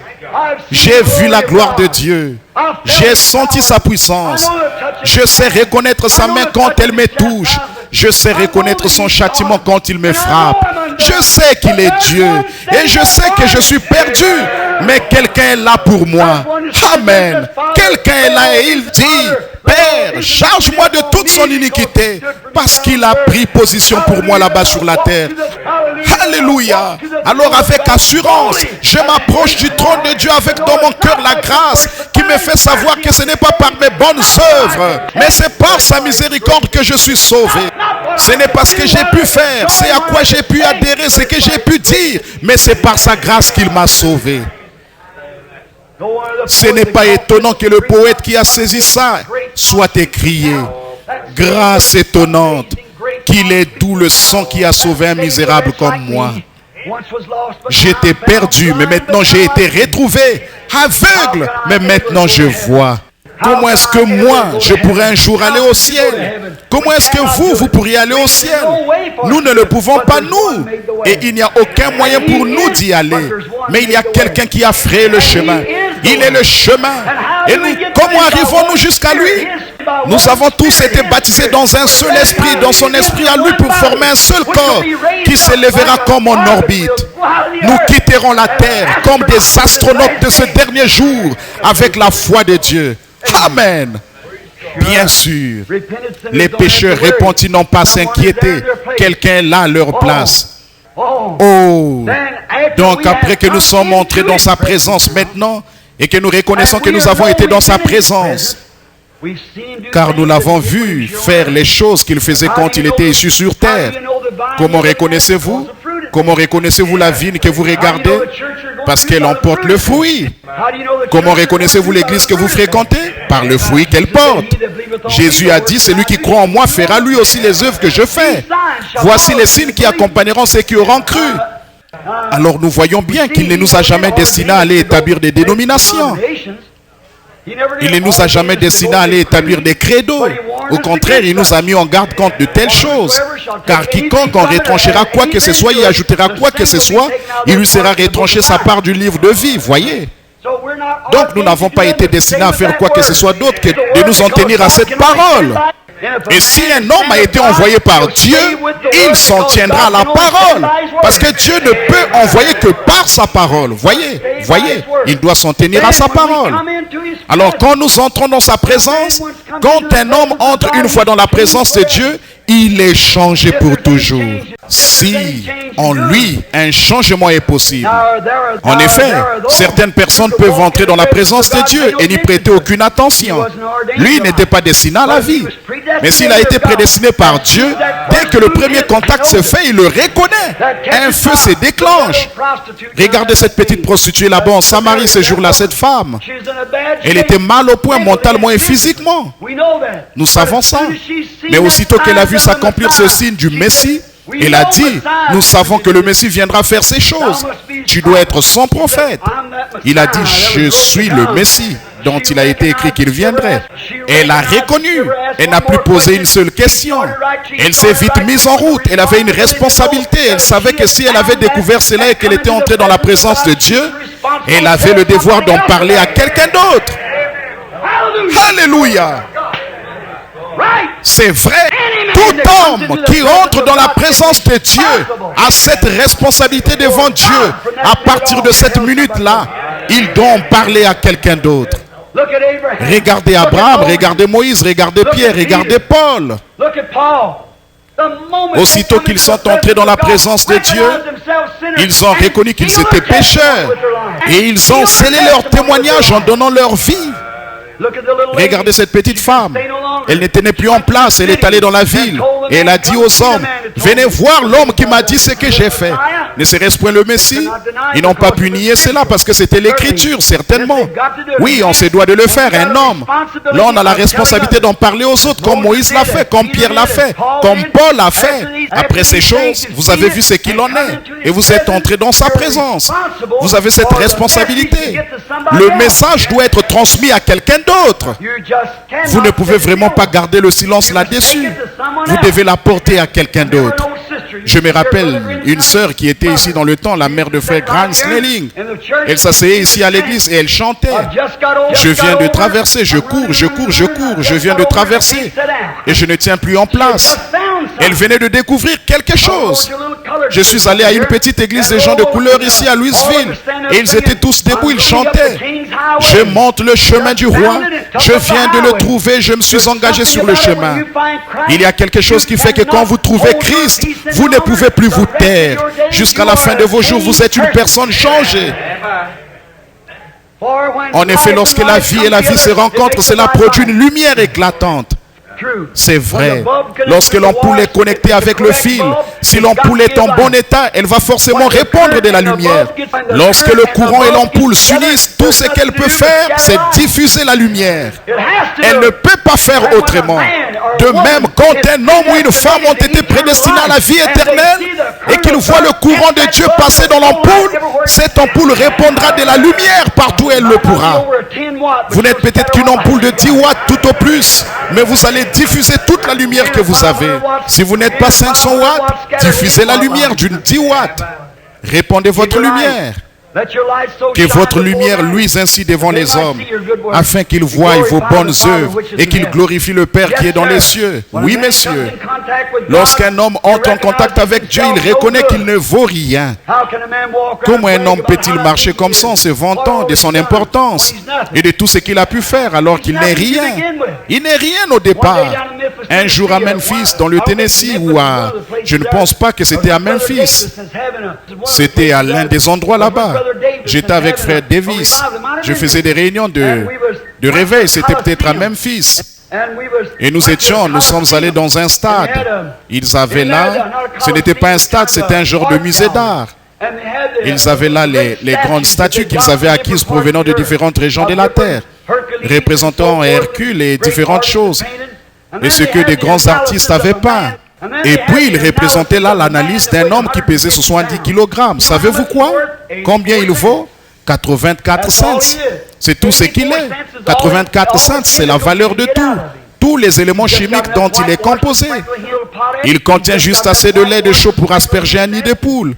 J'ai vu la gloire de Dieu. J'ai senti sa puissance. Je sais reconnaître sa main quand elle me touche. Je sais reconnaître son châtiment quand il me frappe. Je sais qu'il est Dieu. Et je sais que je suis perdu. Mais quelqu'un est là pour moi. Amen. Quelqu'un est là et il dit, Père, charge-moi de toute son iniquité. Parce qu'il a pris position pour moi là-bas sur la terre. Alléluia. Alors avec assurance, je m'approche du trône de Dieu avec dans mon cœur la grâce qui me fait savoir que ce n'est pas par mes bonnes œuvres, mais c'est par sa miséricorde que je suis sauvé. Ce n'est pas ce que j'ai pu faire, c'est à quoi j'ai pu adhérer, ce que j'ai pu dire, mais c'est par sa grâce qu'il m'a sauvé. Ce n'est pas étonnant que le poète qui a saisi ça soit écrié. Grâce étonnante qu'il est doux le sang qui a sauvé un misérable comme moi. J'étais perdu, mais maintenant j'ai été retrouvé. Aveugle, mais maintenant je vois. Comment est-ce que moi, je pourrais un jour aller au ciel? Comment est-ce que vous pourriez aller au ciel? Nous ne le pouvons pas, nous. Et il n'y a aucun moyen pour nous d'y aller. Mais il y a quelqu'un qui a frayé le chemin. Il est le chemin. Et nous, comment arrivons-nous jusqu'à lui? Nous avons tous été baptisés dans un seul esprit, dans son esprit à lui, pour former un seul corps qui s'élèvera comme en orbite. Nous quitterons la terre comme des astronautes de ce dernier jour avec la foi de Dieu. Amen. Bien sûr, les pécheurs repentis n'ont pas à s'inquiéter. Quelqu'un est là à leur place. Oh, donc après que nous sommes entrés dans sa présence maintenant et que nous reconnaissons que nous avons été dans sa présence, car nous l'avons vu faire les choses qu'il faisait quand il était issu sur terre. Comment reconnaissez-vous? Comment reconnaissez-vous la vigne que vous regardez? Parce qu'elle emporte le fruit. Comment reconnaissez-vous l'église que vous fréquentez? Par le fruit qu'elle porte. Jésus a dit, celui qui croit en moi fera lui aussi les œuvres que je fais. Voici les signes qui accompagneront ceux qui auront cru. Alors nous voyons bien qu'il ne nous a jamais destinés à aller établir des dénominations. Il ne nous a jamais destinés à aller établir des credos. Au contraire, il nous a mis en garde contre de telles choses. Car quiconque en retranchera quoi que ce soit, y ajoutera quoi que ce soit, il lui sera retranché sa part du livre de vie, voyez. Donc nous n'avons pas été destinés à faire quoi que ce soit d'autre que de nous en tenir à cette parole. Et si un homme a été envoyé par Dieu, il s'en tiendra à la parole. Parce que Dieu ne peut envoyer que par sa parole. Voyez, il doit s'en tenir à sa parole. Alors quand nous entrons dans sa présence, quand un homme entre une fois dans la présence de Dieu, il est changé pour toujours. Si en lui un changement est possible. En effet, certaines personnes peuvent entrer dans la présence de Dieu et n'y prêter aucune attention. Lui n'était pas destiné à la vie. Mais s'il a été prédestiné par Dieu, dès que le premier contact se fait, il le reconnaît. Un feu se déclenche. Regardez cette petite prostituée là-bas en Samarie ce jour-là, cette femme. Elle était mal au point mentalement et physiquement. Nous savons ça. Mais aussitôt qu'elle a vu s'accomplir ce signe du Messie, elle a dit, nous savons que le Messie viendra faire ces choses. Tu dois être son prophète. Il a dit, je suis le Messie dont il a été écrit qu'il viendrait. Elle a reconnu. Elle n'a plus posé une seule question. Elle s'est vite mise en route. Elle avait une responsabilité. Elle savait que si elle avait découvert cela et qu'elle était entrée dans la présence de Dieu, elle avait le devoir d'en parler à quelqu'un d'autre. Alléluia. C'est vrai, tout homme qui entre dans la présence de Dieu a cette responsabilité devant Dieu. À partir de cette minute-là, il doit en parler à quelqu'un d'autre. Regardez Abraham, regardez Moïse, regardez Pierre, regardez Paul. Aussitôt qu'ils sont entrés dans la présence de Dieu, ils ont reconnu qu'ils étaient pécheurs. Et ils ont scellé leur témoignage en donnant leur vie. Regardez cette petite femme. Elle ne tenait plus en place. Elle est allée dans la ville. Et elle a dit aux hommes, venez voir l'homme qui m'a dit ce que j'ai fait. Ne serait-ce point le Messie? Ils n'ont pas pu nier cela parce que c'était l'écriture, certainement. Oui, on se doit de le faire, un homme. Là, on a la responsabilité d'en parler aux autres, comme Moïse l'a fait, comme Pierre l'a fait, comme Paul l'a fait. Après ces choses, vous avez vu ce qu'il en est. Et vous êtes entrés dans sa présence. Vous avez cette responsabilité. Le message doit être transmis à quelqu'un d'autre. Vous ne pouvez vraiment pas garder le silence là-dessus. Vous devez l'apporter à quelqu'un d'autre. Je me rappelle une sœur qui était ici dans le temps, la mère de frère Grant Snelling. Elle s'asseyait ici à l'église et elle chantait. Je viens de traverser, je cours, je viens de traverser et je ne tiens plus en place. Elle venait de découvrir quelque chose. Je suis allé à une petite église des gens de couleur ici à Louisville et ils étaient tous debout, ils chantaient. Je monte le chemin du roi, je viens de le trouver, je me suis engagé sur le chemin. Il y a quelque chose qui fait que quand vous trouvez Christ, vous ne pouvez plus vous taire. Jusqu'à la fin de vos jours, vous êtes une personne changée. En effet, lorsque la vie et la vie se rencontrent, cela produit une lumière éclatante. C'est vrai. Lorsque l'ampoule est connectée avec le fil, si l'ampoule est en bon état, elle va forcément répandre de la lumière. Lorsque le courant et l'ampoule s'unissent, tout ce qu'elle peut faire, c'est diffuser la lumière. Elle ne peut pas faire autrement. De même, quand un homme ou une femme ont été prédestinés à la vie éternelle et qu'ils voient le courant de Dieu passer dans l'ampoule, cette ampoule répandra de la lumière partout où elle le pourra. Vous n'êtes peut-être qu'une ampoule de 10 watts tout au plus, mais vous allez diffuser toute la lumière que vous avez. Si vous n'êtes pas 500 watts, diffusez la lumière d'une 10 watts. Répandez votre lumière. Que votre lumière luise ainsi devant les hommes, afin qu'ils voient vos bonnes œuvres et qu'ils glorifient le Père qui est dans les cieux. Oui, messieurs. Lorsqu'un homme entre en contact avec Dieu, il reconnaît qu'il ne vaut rien. Comment un homme peut-il marcher comme ça en se vantant de son importance et de tout ce qu'il a pu faire alors qu'il n'est rien? Il n'est rien au départ. Un jour à Memphis, dans le Tennessee, ou à... Je ne pense pas que c'était à Memphis. C'était à l'un des endroits là-bas. J'étais avec frère Davis. Je faisais des réunions de réveil. C'était peut-être à Memphis. Et nous sommes allés dans un stade. Ils avaient là, ce n'était pas un stade, c'était un genre de musée d'art. Ils avaient là les grandes statues qu'ils avaient acquises provenant de différentes régions de la terre, représentant Hercule et différentes choses. Et ce que des grands artistes avaient peint. Et puis, il représentait là l'analyse d'un homme qui pesait 70 kg. Savez-vous quoi? Combien il vaut? 84 cents. C'est tout ce qu'il est. 84 cents, c'est la valeur de tout. Tous les éléments chimiques dont il est composé. Il contient juste assez de lait de chaud pour asperger un nid de poule.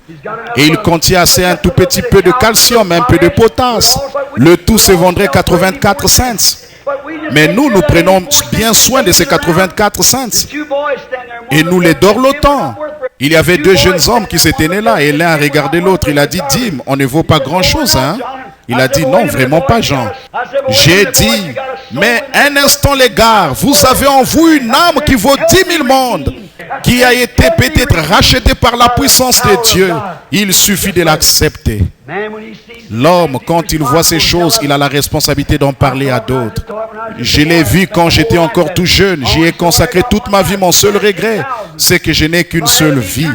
Et il contient assez un tout petit peu de calcium, un peu de potasse. Le tout se vendrait 84 cents. Mais nous prenons bien soin de ces 84 cents. Et nous les dorlotons. Il y avait deux jeunes hommes qui s'étaient nés là et l'un a regardé l'autre. Il a dit, Dim, on ne vaut pas grand-chose, hein? Il a dit, non, vraiment pas, Jean. J'ai dit, mais un instant, les gars, vous avez en vous une âme qui vaut 10 000 mondes, qui a été peut-être rachetée par la puissance de Dieu. Il suffit de l'accepter. L'homme, quand il voit ces choses, il a la responsabilité d'en parler à d'autres. Je l'ai vu quand j'étais encore tout jeune. J'y ai consacré toute ma vie. Mon seul regret, c'est que je n'ai qu'une seule vie.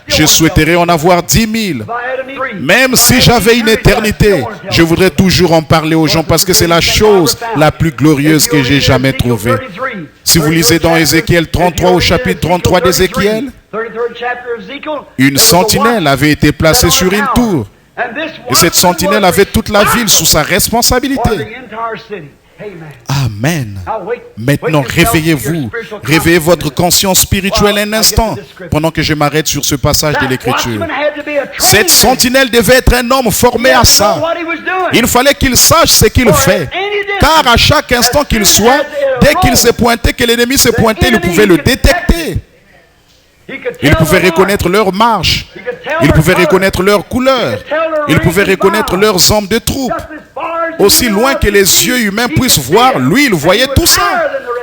Je souhaiterais en avoir 10 000. Même si j'avais une éternité, je voudrais toujours en parler aux gens parce que c'est la chose la plus glorieuse que j'ai jamais trouvée. Si vous lisez dans Ézéchiel 33, au chapitre 33 d'Ézéchiel, une sentinelle avait été placée sur une tour. Et cette sentinelle avait toute la ville sous sa responsabilité. Amen. Maintenant, réveillez-vous. Réveillez votre conscience spirituelle un instant, pendant que je m'arrête sur ce passage de l'Écriture. Cette sentinelle devait être un homme formé à ça. Il fallait qu'il sache ce qu'il fait. Car à chaque instant qu'il soit, dès qu'il se pointait, que l'ennemi se pointait, il pouvait le détecter. Il pouvait reconnaître leur marche. Il pouvait reconnaître leur couleur. Il pouvait reconnaître leurs hommes de troupe. Aussi loin que les yeux humains puissent voir, lui, il voyait tout ça.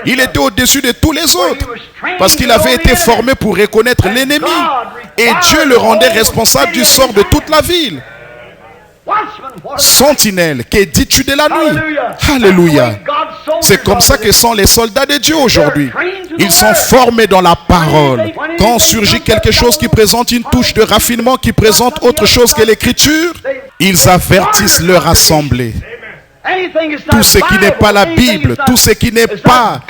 Il était au-dessus de tous les autres. Parce qu'il avait été formé pour reconnaître l'ennemi. Et Dieu le rendait responsable du sort de toute la ville. Sentinelle, que dis-tu de la nuit? Alléluia. C'est comme ça que sont les soldats de Dieu aujourd'hui. Ils sont formés dans la parole. Quand surgit quelque chose qui présente une touche de raffinement, qui présente autre chose que l'écriture, ils avertissent leur assemblée. Tout ce qui n'est pas la Bible, tout ce qui n'est pas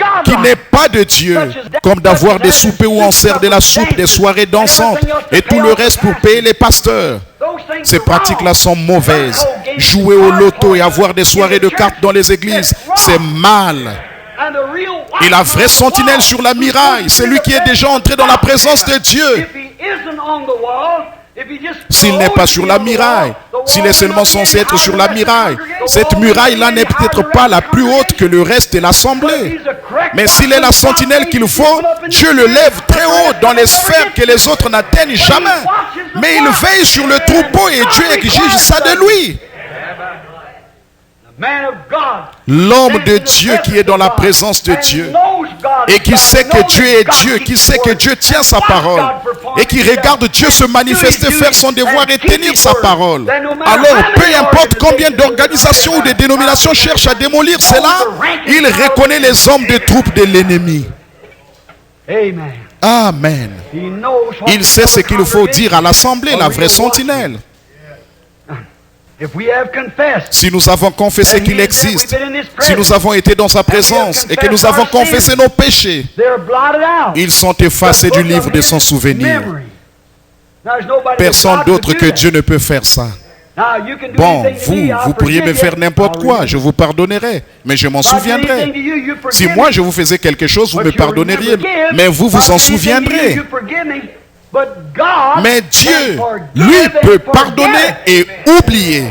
de Dieu, comme d'avoir des soupers où on sert de la soupe, des soirées dansantes et tout le reste pour payer les pasteurs. Ces pratiques-là sont mauvaises. Jouer au loto et avoir des soirées de cartes dans les églises, c'est mal. Et la vraie sentinelle sur la muraille, c'est lui qui est déjà entré dans la présence de Dieu. S'il n'est pas sur la muraille, s'il est seulement censé être sur la muraille, cette muraille-là n'est peut-être pas la plus haute que le reste de l'assemblée. Mais s'il est la sentinelle qu'il faut, Dieu le lève très haut dans les sphères que les autres n'atteignent jamais. Mais il veille sur le troupeau et Dieu exige ça de lui. L'homme de Dieu qui est dans la présence de Dieu et qui sait que Dieu est Dieu, qui sait que Dieu tient sa parole et qui regarde Dieu se manifester, faire son devoir et tenir sa parole. Alors, peu importe combien d'organisations ou de dénominations cherchent à démolir cela, il reconnaît les hommes de troupes de l'ennemi. Amen. Il sait ce qu'il faut dire à l'assemblée, la vraie sentinelle. Si nous avons confessé qu'il existe, si nous avons été dans sa présence et que nous avons confessé nos péchés, ils sont effacés du livre de son souvenir. Personne d'autre que Dieu ne peut faire ça. Bon, vous pourriez me faire n'importe quoi, je vous pardonnerai, mais je m'en souviendrai. Si moi je vous faisais quelque chose, vous me pardonneriez, mais vous vous en souviendrez. Mais Dieu, lui, peut pardonner et oublier.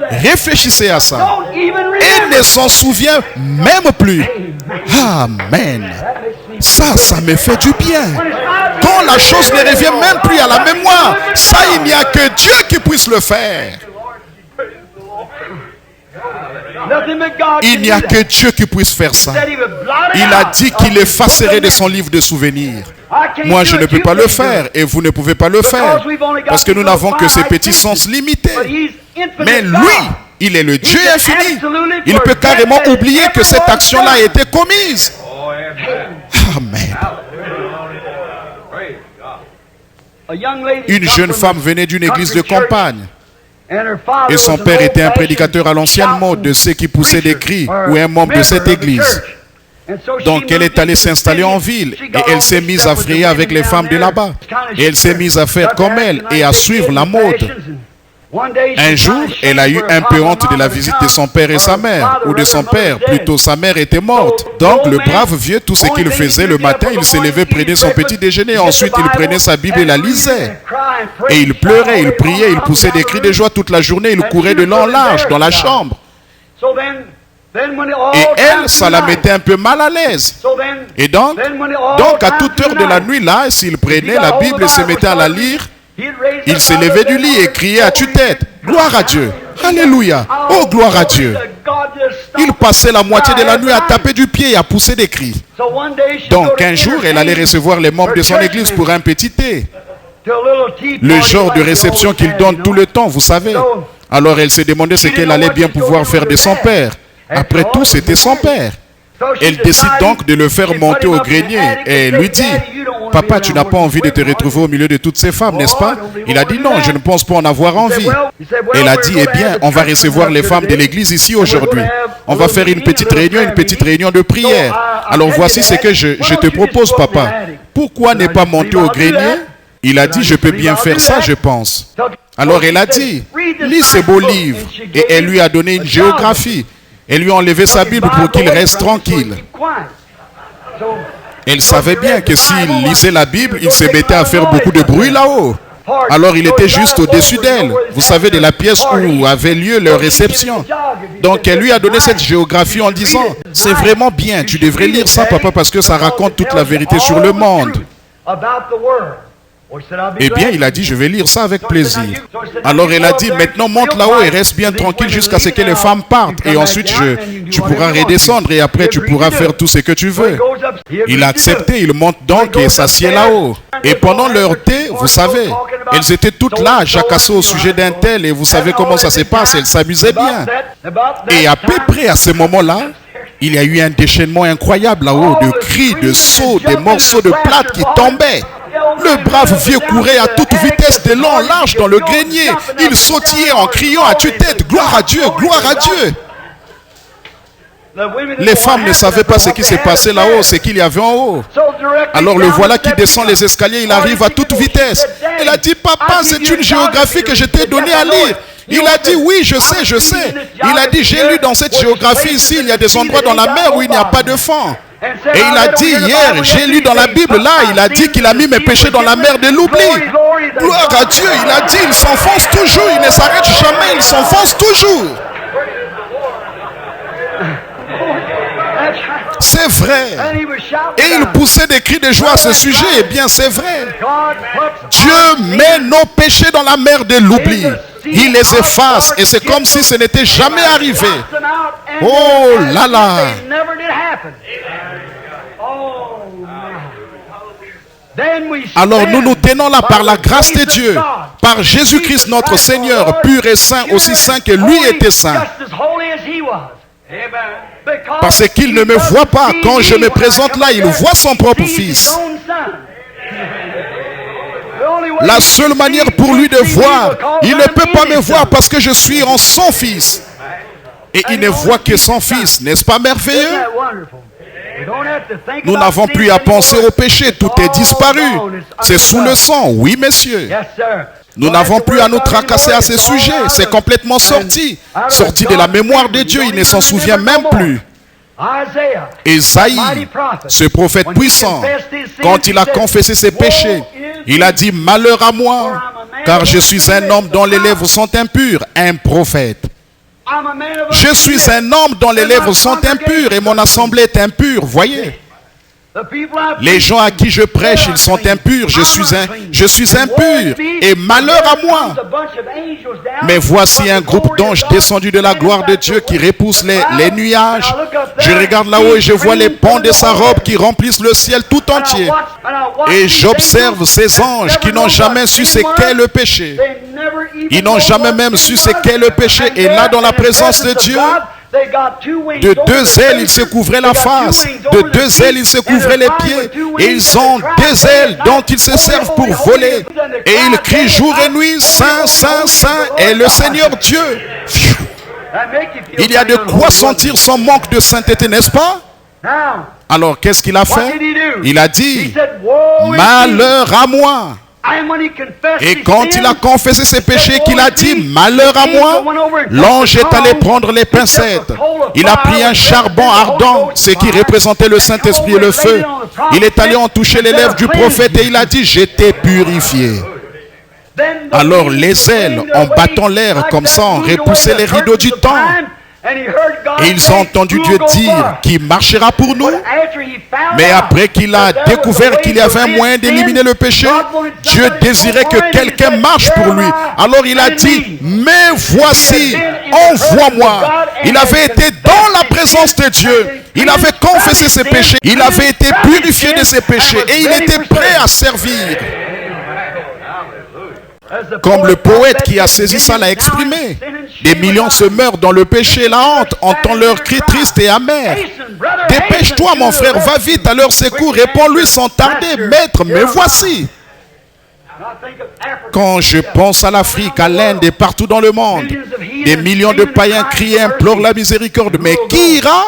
Réfléchissez à ça. Il ne s'en souvient même plus. Amen. Ça me fait du bien. Quand la chose ne revient même plus à la mémoire, ça, il n'y a que Dieu qui puisse le faire. Il n'y a que Dieu qui puisse faire ça. Il a dit qu'il effacerait de son livre de souvenirs. Moi, je ne peux pas le faire et vous ne pouvez pas le faire parce que nous n'avons que ces petits sens limités. Mais lui, il est le Dieu infini. Il peut carrément oublier que cette action-là a été commise. Amen. Une jeune femme venait d'une église de campagne. Et son père était un prédicateur à l'ancienne mode de ceux qui poussaient des cris ou un membre de cette église. Donc elle est allée s'installer en ville et elle s'est mise à frayer avec les femmes de là-bas. Et elle s'est mise à faire comme elle et à suivre la mode. Un jour, elle a eu un peu honte de la visite de son père et sa mère, ou de son père, plutôt sa mère était morte. Donc le brave vieux, tout ce qu'il faisait le matin, il se levait, prenait son petit déjeuner, ensuite il prenait sa Bible et la lisait. Et il pleurait, il priait, il poussait des cris de joie toute la journée, il courait de long en large dans la chambre. Et elle, ça la mettait un peu mal à l'aise. Et donc à toute heure de la nuit, là, s'il prenait la Bible et se mettait à la lire, il se levait du lit et criait à tue-tête, « Gloire à Dieu! Alléluia! Oh, gloire à Dieu! » Il passait la moitié de la nuit à taper du pied et à pousser des cris. Donc un jour, elle allait recevoir les membres de son église pour un petit thé. Le genre de réception qu'il donne tout le temps, vous savez. Alors elle se demandait ce qu'elle allait bien pouvoir faire de son père. Après tout, c'était son père. Elle décide donc de le faire monter au grenier et lui dit, « Papa, tu n'as pas envie de te retrouver au milieu de toutes ces femmes, n'est-ce pas ?» Il a dit, « Non, je ne pense pas en avoir envie. » Elle a dit, « Eh bien, on va recevoir les femmes de l'église ici aujourd'hui. On va faire une petite réunion de prière. Alors voici ce que je te propose, papa. Pourquoi ne pas monter au grenier ?» Il a dit, « Je peux bien faire ça, je pense. » Alors elle a dit, « Lis ce beau livre. » Et elle lui a donné une géographie. Elle lui a enlevé sa Bible pour qu'il reste tranquille. Elle savait bien que s'il lisait la Bible, il se mettait à faire beaucoup de bruit là-haut. Alors il était juste au-dessus d'elle, vous savez, de la pièce où avait lieu leur réception. Donc elle lui a donné cette géographie en disant, « C'est vraiment bien, tu devrais lire ça, papa, parce que ça raconte toute la vérité sur le monde. » Eh bien, il a dit, je vais lire ça avec plaisir. Alors elle a dit, maintenant monte là-haut et reste bien tranquille jusqu'à ce que les femmes partent. Et ensuite, tu pourras redescendre et après, tu pourras faire tout ce que tu veux. Il a accepté, il monte donc et s'assied là-haut. Et pendant leur thé, vous savez, elles étaient toutes là à jacasser au sujet d'un tel et vous savez comment ça se passe, elles s'amusaient bien. Et à peu près à ce moment-là, il y a eu un déchaînement incroyable là-haut, de cris, de sauts, des morceaux de plâtre qui tombaient. Le brave vieux courait à toute vitesse de long en large dans le grenier. Il sautillait en criant à tue-tête, « Gloire à Dieu, gloire à Dieu !» Les femmes ne savaient pas ce qui s'est passé là-haut, ce qu'il y avait en haut. Alors le voilà qui descend les escaliers, il arrive à toute vitesse. Elle a dit, « Papa, c'est une géographie que je t'ai donnée à lire. » Il a dit, « Oui, je sais, je sais. » Il a dit, « J'ai lu dans cette géographie ici, il y a des endroits dans la mer où il n'y a pas de fond. » Et il a dit, hier, j'ai lu dans la Bible, là, il a dit qu'il a mis mes péchés dans la mer de l'oubli. Gloire à Dieu, il a dit, il s'enfonce toujours, il ne s'arrête jamais, il s'enfonce toujours. C'est vrai. Et il poussait des cris de joie à ce sujet. Eh bien, c'est vrai. Dieu met nos péchés dans la mer de l'oubli. Il les efface et c'est comme si ce n'était jamais arrivé. Oh là là. Alors nous nous tenons là par la grâce de Dieu, par Jésus-Christ notre Seigneur, pur et saint, aussi saint que lui était saint. Parce qu'il ne me voit pas. Quand je me présente là, il voit son propre fils. La seule manière pour lui de voir, il ne peut pas me voir parce que je suis en son fils. Et il ne voit que son fils. N'est-ce pas merveilleux? Nous n'avons plus à penser au péché. Tout est disparu. C'est sous le sang. Oui, messieurs. Nous n'avons plus à nous tracasser à ce sujet. C'est complètement sorti. Sorti de la mémoire de Dieu. Il ne s'en souvient même plus. Ésaïe, ce prophète puissant, quand il a confessé ses péchés, il a dit, malheur à moi, car je suis un homme dont les lèvres sont impures, un prophète. Je suis un homme dont les lèvres sont impures et mon assemblée est impure, voyez. Les gens à qui je prêche, ils sont impurs, je suis impur et malheur à moi. Mais voici un groupe d'anges descendus de la gloire de Dieu qui repoussent les nuages. Je regarde là-haut et je vois les pans de sa robe qui remplissent le ciel tout entier. Et j'observe ces anges qui n'ont jamais su ce qu'est le péché. Ils n'ont jamais même su ce qu'est le péché. Et là, dans la présence de Dieu, de deux ailes, ils se couvraient la face. De deux ailes, ils se couvraient les pieds. Et ils ont deux ailes dont ils se servent pour voler. Et ils crient jour et nuit, Saint, Saint, Saint est le Seigneur Dieu. Il y a de quoi sentir son manque de sainteté, n'est-ce pas? Alors, qu'est-ce qu'il a fait? Il a dit, malheur à moi. Et quand il a confessé ses péchés, qu'il a dit, malheur à moi, l'ange est allé prendre les pincettes. Il a pris un charbon ardent, ce qui représentait le Saint-Esprit et le feu. Il est allé en toucher les lèvres du prophèet il a dit, j'étais purifié. Alors les ailes, en battant l'air comme ça, ont repoussé les rideaux du temps. Et ils ont entendu Dieu dire qu'il marchera pour nous. Mais après qu'il a découvert qu'il y avait un moyen d'éliminer le péché, Dieu désirait que quelqu'un marche pour lui. Alors il a dit, mais voici, envoie-moi. Il avait été dans la présence de Dieu. Il avait confessé ses péchés. Il avait été purifié de ses péchés. Et il était prêt à servir. Comme le poète qui a saisi ça l'a exprimé. Des millions se meurent dans le péché et la honte, entend leurs cris tristes et amers. Dépêche-toi mon frère, va vite à leur secours, réponds-lui sans tarder, maître, me voici. Quand je pense à l'Afrique, à l'Inde et partout dans le monde, des millions de païens crient et implorent la miséricorde, mais qui ira?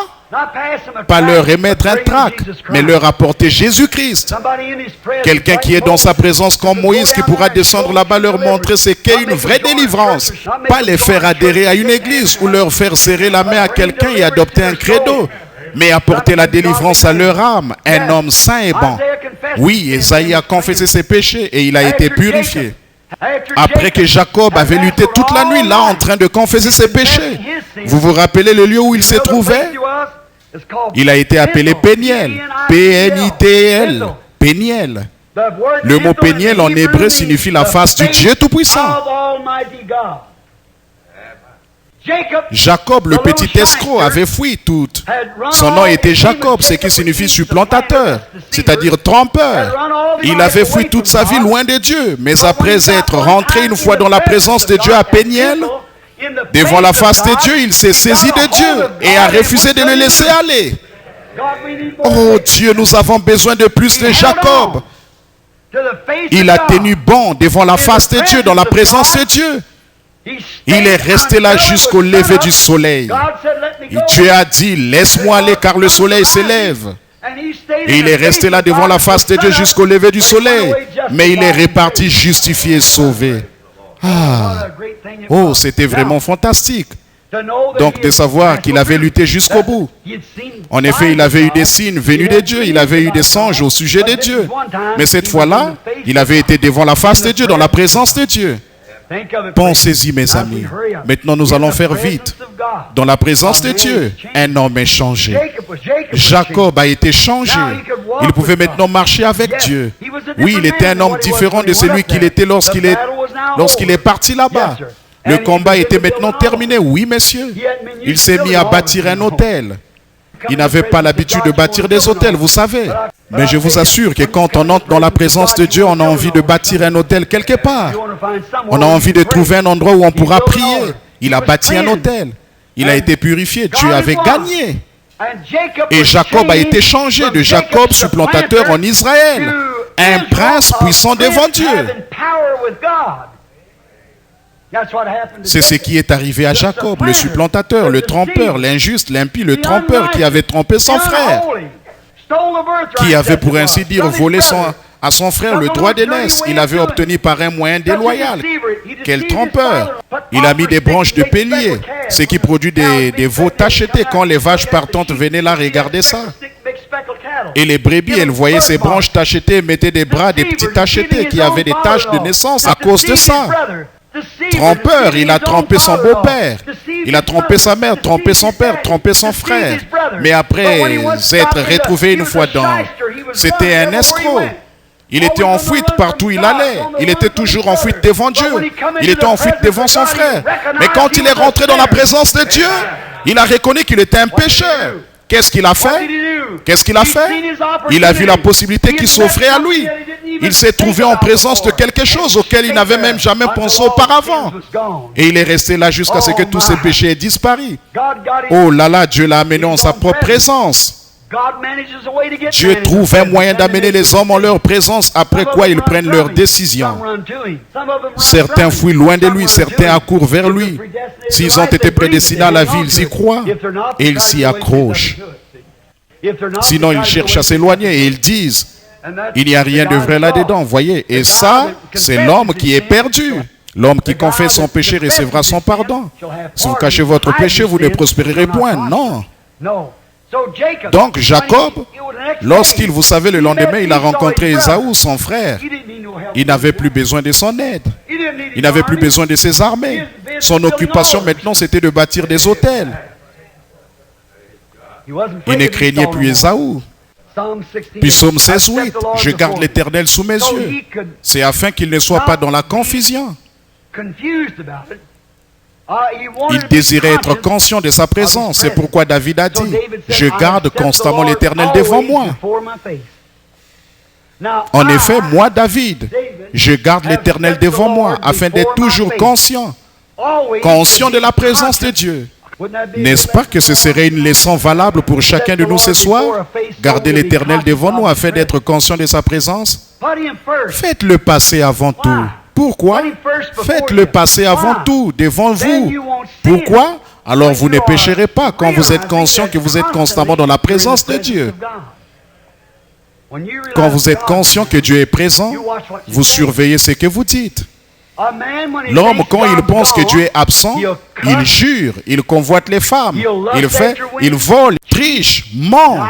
Pas leur remettre un trac, mais leur apporter Jésus-Christ. Quelqu'un qui est dans sa présence comme Moïse, qui pourra descendre là-bas leur montrer ce qu'est une vraie délivrance. Pas les faire adhérer à une église ou leur faire serrer la main à quelqu'un et adopter un credo, mais apporter la délivrance à leur âme, un homme saint et bon. Oui, Ésaïe a confessé ses péchés et il a été purifié. Après que Jacob avait lutté toute la nuit là en train de confesser ses péchés, vous vous rappelez le lieu où il se trouvait? Il a été appelé Péniel, P-N-I-T-L, Péniel. Le mot Péniel en hébreu signifie la face du Dieu Tout-Puissant. Jacob, le petit escroc, avait fui tout. Son nom était Jacob, ce qui signifie supplantateur, c'est-à-dire trompeur. Il avait fui toute sa vie loin de Dieu, mais après être rentré une fois dans la présence de Dieu à Péniel, devant la face de Dieu, il s'est saisi de Dieu et a refusé de le laisser aller. Oh Dieu, nous avons besoin de plus de Jacob. Il a tenu bon devant la face de Dieu, dans la présence de Dieu. Il est resté là jusqu'au lever du soleil. Et Dieu a dit, laisse-moi aller car le soleil s'élève. Et il est resté là devant la face de Dieu jusqu'au lever du soleil. Mais il est reparti justifié et sauvé. Ah, oh, c'était vraiment fantastique. Donc de savoir qu'il avait lutté jusqu'au bout. En effet, il avait eu des signes venus de Dieu, il avait eu des songes au sujet de Dieu. Mais cette fois-là, il avait été devant la face de Dieu, dans la présence de Dieu. Pensez-y mes amis. Maintenant nous allons faire vite. Dans la présence de Dieu, un homme est changé. Jacob a été changé. Il pouvait maintenant marcher avec Dieu. Oui, il était un homme différent de celui qu'il était lorsqu'il est parti là-bas. Le combat était maintenant terminé. Oui, messieurs. Il s'est mis à bâtir un hôtel. Il n'avait pas l'habitude de bâtir des hôtels, vous savez. Mais je vous assure que quand on entre dans la présence de Dieu, on a envie de bâtir un hôtel quelque part. On a envie de trouver un endroit où on pourra prier. Il a bâti un hôtel. Il a été purifié. Dieu avait gagné. Et Jacob a été changé de Jacob, supplantateur, en Israël. Un prince puissant devant Dieu. C'est ce qui est arrivé à Jacob, le supplantateur, le trompeur, l'injuste, l'impie, le trompeur qui avait trompé son frère, qui avait pour ainsi dire volé à son frère le droit d'aînesse. Il avait obtenu par un moyen déloyal. Quel trompeur! Il a mis des branches de pélier, ce qui produit des veaux tachetés quand les vaches partantes venaient là regarder ça. Et les brebis, elles voyaient ces branches tachetées et mettaient des bras des petits tachetés qui avaient des taches de naissance à cause de ça. Trompeur, il a trompé son beau-père, il a trompé sa mère, trompé son père, trompé son frère. Mais après s'être retrouvé une fois dans... C'était un escroc. Il était en fuite partout où il allait. Il était toujours en fuite devant Dieu. Il était en fuite devant son frère. Mais quand il est rentré dans la présence de Dieu, il a reconnu qu'il était un pécheur. Qu'est-ce qu'il a fait? Qu'est-ce qu'il a fait? Il a vu la possibilité qui s'offrait à lui. Il s'est trouvé en présence de quelque chose auquel il n'avait même jamais pensé auparavant. Et il est resté là jusqu'à ce que tous ses péchés aient disparu. Oh là là, Dieu l'a amené en sa propre présence. Dieu trouve un moyen d'amener les hommes en leur présence, après quoi ils prennent leurs décisions. Certains fuient loin de lui, certains accourent vers lui. S'ils ont été prédestinés à la vie, ils y croient et ils s'y accrochent. Sinon, ils cherchent à s'éloigner et ils disent, il n'y a rien de vrai là-dedans, voyez. Et ça, c'est l'homme qui est perdu. L'homme qui confesse son péché recevra son pardon. Si vous cachez votre péché, vous ne prospérerez point. Non. Donc Jacob, lorsqu'il, vous savez, le lendemain, il a rencontré Ésaü, son frère. Il n'avait plus besoin de son aide. Il n'avait plus besoin de ses armées. Son occupation maintenant, c'était de bâtir des autels. Il ne craignait plus Ésaü. Puis Psaume 16:8, je garde l'Éternel sous mes yeux. C'est afin qu'il ne soit pas dans la confusion. Il désirait être conscient de sa présence. C'est pourquoi David a dit, je garde constamment l'Éternel devant moi. En effet, moi, David, je garde l'Éternel devant moi afin d'être toujours conscient de la présence de Dieu. N'est-ce pas que ce serait une leçon valable pour chacun de nous ce soir? Garder l'Éternel devant nous afin d'être conscient de sa présence. Faites-le passer avant tout. Pourquoi? Faites-le passer avant tout, devant vous. Pourquoi? Alors vous ne pécherez pas quand vous êtes conscient que vous êtes constamment dans la présence de Dieu. Quand vous êtes conscient que Dieu est présent, vous surveillez ce que vous dites. L'homme, quand il pense que Dieu est absent, il jure, il convoite les femmes, il vole, triche, ment.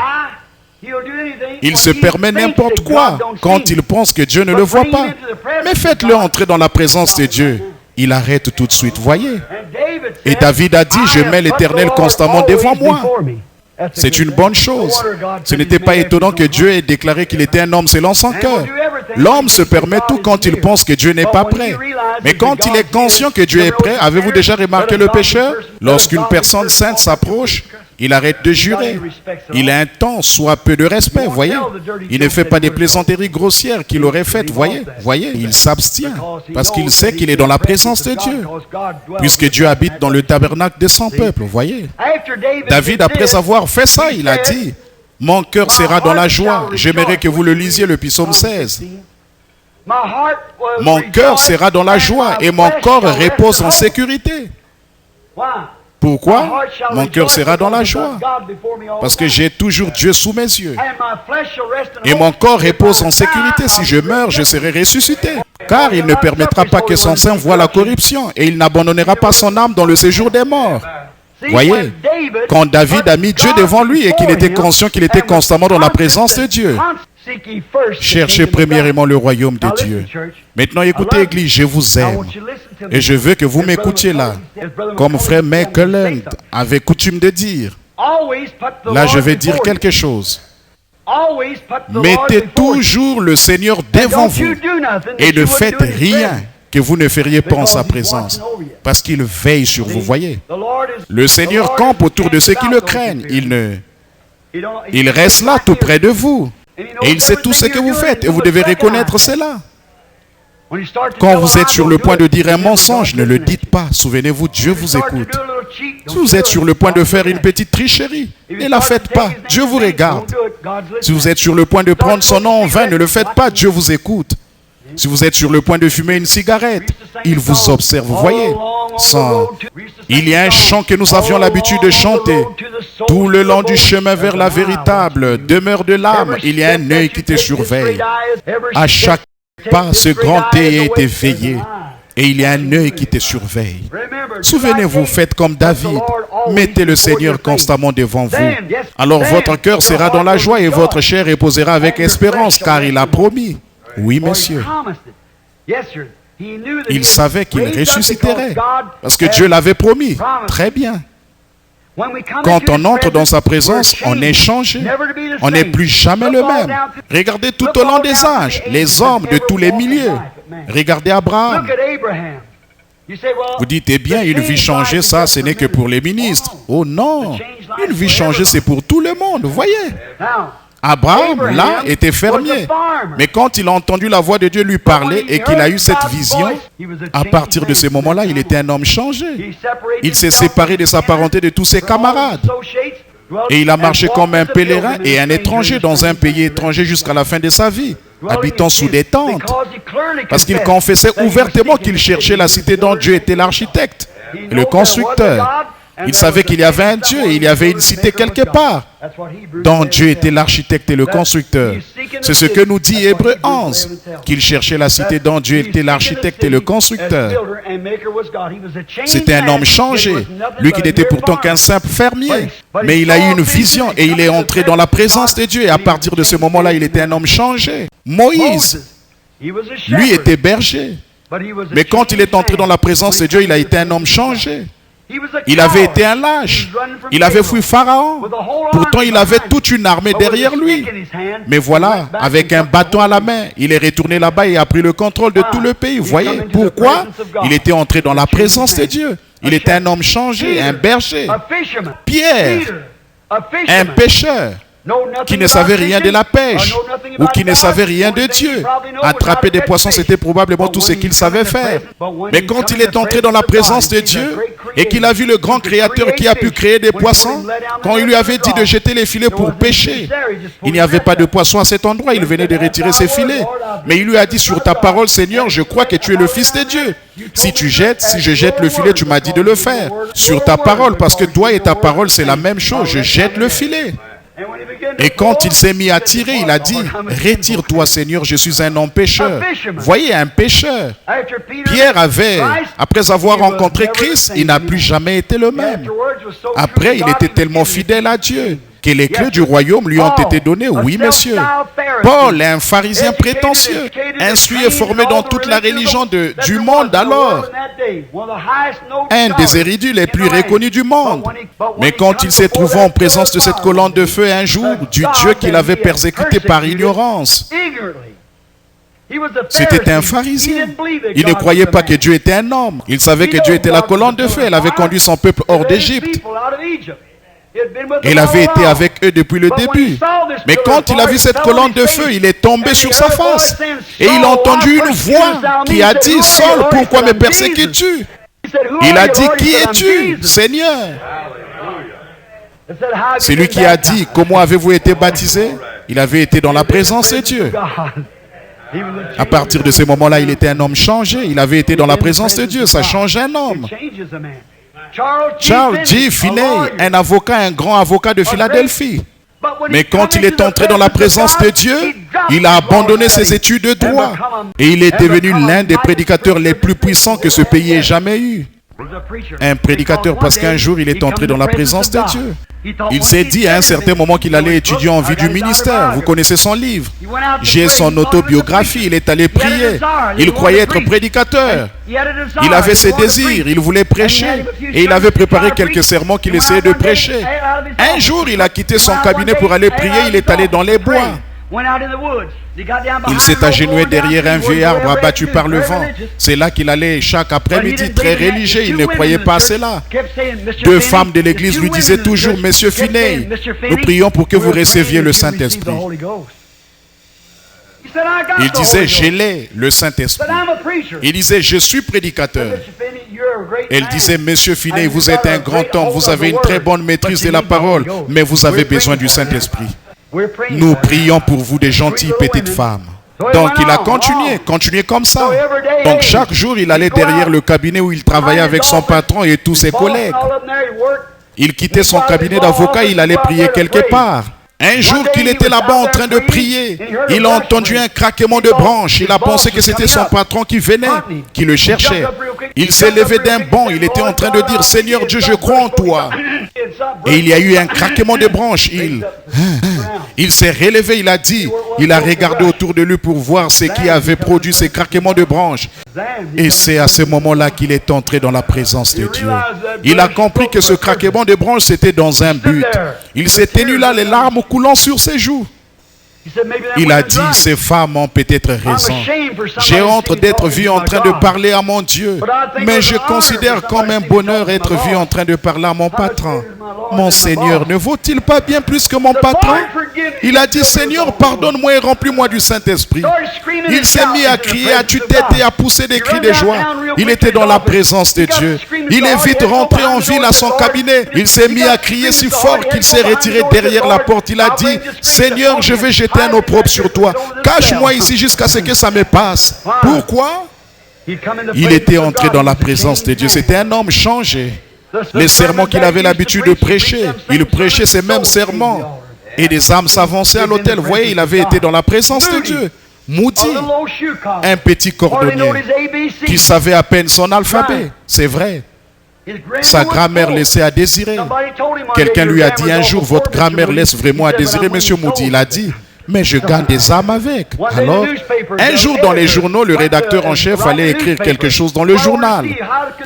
Il se permet n'importe quoi quand il pense que Dieu ne le voit pas. Mais faites-le entrer dans la présence de Dieu. Il arrête tout de suite, voyez. Et David a dit, je mets l'Éternel constamment devant moi. C'est une bonne chose. Ce n'était pas étonnant que Dieu ait déclaré qu'il était un homme selon son cœur. L'homme se permet tout quand il pense que Dieu n'est pas prêt. Mais quand il est conscient que Dieu est prêt, avez-vous déjà remarqué le pécheur? Lorsqu'une personne sainte s'approche, il arrête de jurer. Il a un temps, soit peu de respect, voyez. Il ne fait pas des plaisanteries grossières qu'il aurait faites, voyez. Il s'abstient parce qu'il sait qu'il est dans la présence de Dieu. Puisque Dieu habite dans le tabernacle de son peuple, voyez. David, après avoir fait ça, il a dit, mon cœur sera dans la joie. J'aimerais que vous le lisiez, le psaume 16. Mon cœur sera dans la joie et mon corps repose en sécurité. Pourquoi? Mon cœur sera dans la joie. Parce que j'ai toujours Dieu sous mes yeux. Et mon corps repose en sécurité. Si je meurs, je serai ressuscité. Car il ne permettra pas que son sein voie la corruption. Et il n'abandonnera pas son âme dans le séjour des morts. Voyez, quand David a mis Dieu devant lui et qu'il était conscient qu'il était constamment dans la présence de Dieu, cherchez premièrement le royaume de Dieu. Maintenant, écoutez, Église, je vous aime. Et je veux que vous m'écoutiez là. Comme frère McClelland avait coutume de dire. Là, je vais dire quelque chose. Mettez toujours le Seigneur devant vous. Et ne faites rien que vous ne feriez pas en sa présence. Parce qu'il veille sur vous, voyez. Le Seigneur campe autour de ceux qui le craignent. Il reste là tout près de vous. Et il sait tout ce que vous faites. Et vous devez reconnaître cela. Quand vous êtes sur le point de dire un mensonge, ne le dites pas. Souvenez-vous, Dieu vous écoute. Si vous êtes sur le point de faire une petite tricherie, ne la faites pas. Dieu vous regarde. Si vous êtes sur le point de prendre son nom en vain, ne le faites pas. Dieu vous écoute. Si vous êtes sur le point de fumer une cigarette, il vous observe. Vous voyez, il y a un chant que nous avions l'habitude de chanter. Tout le long du chemin vers la véritable demeure de l'âme, il y a un œil qui te surveille. À chaque pas, ce grand œil est éveillé. Et il y a un œil qui te surveille. Souvenez-vous, faites comme David. Mettez le Seigneur constamment devant vous. Alors votre cœur sera dans la joie et votre chair reposera avec espérance, car il a promis. Oui, monsieur. Il savait qu'il ressusciterait, parce que Dieu l'avait promis. Très bien. Quand on entre dans sa présence, on est changé. On n'est plus jamais le même. Regardez tout au long des âges, les hommes de tous les milieux. Regardez Abraham. Vous dites, eh bien, une vie changée, ça, ce n'est que pour les ministres. Oh non, une vie changée, c'est pour tout le monde, vous voyez. Abraham, là, était fermier. Mais quand il a entendu la voix de Dieu lui parler et qu'il a eu cette vision, à partir de ce moment-là, il était un homme changé. Il s'est séparé de sa parenté de tous ses camarades. Et il a marché comme un pèlerin et un étranger dans un pays étranger jusqu'à la fin de sa vie, habitant sous des tentes. Parce qu'il confessait ouvertement qu'il cherchait la cité dont Dieu était l'architecte et le constructeur. Il savait qu'il y avait un Dieu et il y avait une cité quelque part dont Dieu était l'architecte et le constructeur. C'est ce que nous dit Hébreux 11, qu'il cherchait la cité dont Dieu était l'architecte et le constructeur. C'était un homme changé, lui qui n'était pourtant qu'un simple fermier. Mais il a eu une vision et il est entré dans la présence de Dieu. Et à partir de ce moment-là, il était un homme changé. Moïse, lui était berger. Mais quand il est entré dans la présence de Dieu, il a été un homme changé. Il avait été un lâche. Il avait fui Pharaon. Pourtant, il avait toute une armée derrière lui. Mais voilà, avec un bâton à la main, il est retourné là-bas et a pris le contrôle de tout le pays. Vous voyez pourquoi? Il était entré dans la présence de Dieu. Il était un homme changé, un berger. Pierre, un pêcheur qui ne savait rien de la pêche ou qui ne savait rien de Dieu. Attraper des poissons, c'était probablement tout ce qu'il savait faire. Mais quand il est entré dans la présence de Dieu et qu'il a vu le grand créateur qui a pu créer des poissons, quand il lui avait dit de jeter les filets pour pêcher, il n'y avait pas de poissons à cet endroit, il venait de retirer ses filets. Mais il lui a dit, sur ta parole, Seigneur, je crois que tu es le Fils de Dieu. Si je jette le filet, tu m'as dit de le faire. Sur ta parole, parce que toi et ta parole, c'est la même chose, je jette le filet. Et quand il s'est mis à tirer, il a dit, retire-toi Seigneur, je suis un homme pécheur. Voyez, un pécheur. Pierre avait, après avoir rencontré Christ, il n'a plus jamais été le même. Après, il était tellement fidèle à Dieu que les clés du royaume lui ont été données. Oui, monsieur. Paul, un pharisien prétentieux, instruit et formé dans toute la religion du monde alors. Un des érudits les plus reconnus du monde. Mais quand il s'est trouvé en présence de cette colonne de feu un jour, du Dieu qu'il avait persécuté par ignorance, c'était un pharisien. Il ne croyait pas que Dieu était un homme. Il savait que Dieu était la colonne de feu. Elle avait conduit son peuple hors d'Égypte. Il avait été avec eux depuis le début. Mais quand il a vu cette colonne de feu, il est tombé sur sa face. Et il a entendu une voix qui a dit, Saul, pourquoi me persécutes-tu? Il a dit, qui es-tu, Seigneur? C'est lui qui a dit, comment avez-vous été baptisé? Il avait été dans la présence de Dieu. À partir de ce moment-là, il était un homme changé. Il avait été dans la présence de Dieu. Ça change un homme. Charles G. Finney, un avocat, un grand avocat de Philadelphie. Mais quand il est entré dans la présence de Dieu, il a abandonné ses études de droit. Et il est devenu l'un des prédicateurs les plus puissants que ce pays ait jamais eu. Un prédicateur parce qu'un jour il est entré dans la présence de Dieu. Il s'est dit à un certain moment qu'il allait étudier en vue du ministère. Vous connaissez son livre. J'ai son autobiographie. Il est allé prier. Il croyait être prédicateur. Il avait ses désirs. Il voulait prêcher. Et il avait préparé quelques sermons qu'il essayait de prêcher. Un jour, il a quitté son cabinet pour aller prier. Il est allé dans les bois. Il s'est agenouillé derrière un vieux arbre abattu par le vent. C'est là qu'il allait chaque après-midi, très religieux. Il ne croyait pas à cela. Deux femmes de l'église lui disaient toujours, Monsieur Finney, nous prions pour que vous receviez le Saint-Esprit. Il disait, je l'ai, le Saint-Esprit. Il disait, je suis prédicateur. Elle disait, Monsieur Finney, vous êtes un grand homme, vous avez une très bonne maîtrise de la parole, mais vous avez besoin du Saint-Esprit. Nous prions pour vous des gentilles petites femmes. Donc il a continué comme ça. Donc chaque jour il allait derrière le cabinet où il travaillait avec son patron et tous ses collègues. Il quittait son cabinet d'avocat, il allait prier quelque part. Un jour qu'il était là-bas en train de prier, il a entendu un craquement de branches. Il a pensé que c'était son patron qui venait, qui le cherchait. Il s'est levé d'un bond, il était en train de dire, Seigneur Dieu, je crois en toi. Et il y a eu un craquement de branches. Il s'est relevé, il a dit, il a regardé autour de lui pour voir ce qui avait produit ces craquements de branches. Et c'est à ce moment-là qu'il est entré dans la présence de Dieu. Il a compris que ce craquement de branches, c'était dans un but. Il s'est tenu là, les larmes coulant sur ses joues. Il a dit, ces femmes ont peut-être raison. J'ai honte d'être vu en train de parler à mon Dieu. Mais je considère comme un bonheur être vu en train de parler à mon patron. Mon Seigneur, ne vaut-il pas bien plus que mon patron? Il a dit, Seigneur, pardonne-moi et remplis-moi du Saint-Esprit. Il s'est mis à crier, à tue-tête et à pousser des cris de joie. Il était dans la présence de Dieu. Il est vite rentré en ville à son cabinet. Il s'est mis à crier si fort qu'il s'est retiré derrière la porte. Il a dit, Seigneur, je vais jeter un opprobre sur toi. Cache-moi ici jusqu'à ce que ça me passe. Pourquoi? Il était entré dans la présence de Dieu. C'était un homme changé. Les sermons qu'il avait l'habitude de prêcher, il prêchait ces mêmes sermons. Et des âmes s'avançaient à l'autel. Vous voyez, il avait été dans la présence de Dieu. Moody, un petit cordonnier qui savait à peine son alphabet. C'est vrai. Sa grammaire laissait à désirer. Quelqu'un lui a dit un jour, votre grammaire laisse vraiment à désirer, monsieur Moody. Il a dit, mais je gagne des âmes avec. Alors, un jour dans les journaux, le rédacteur en chef allait écrire quelque chose dans le journal.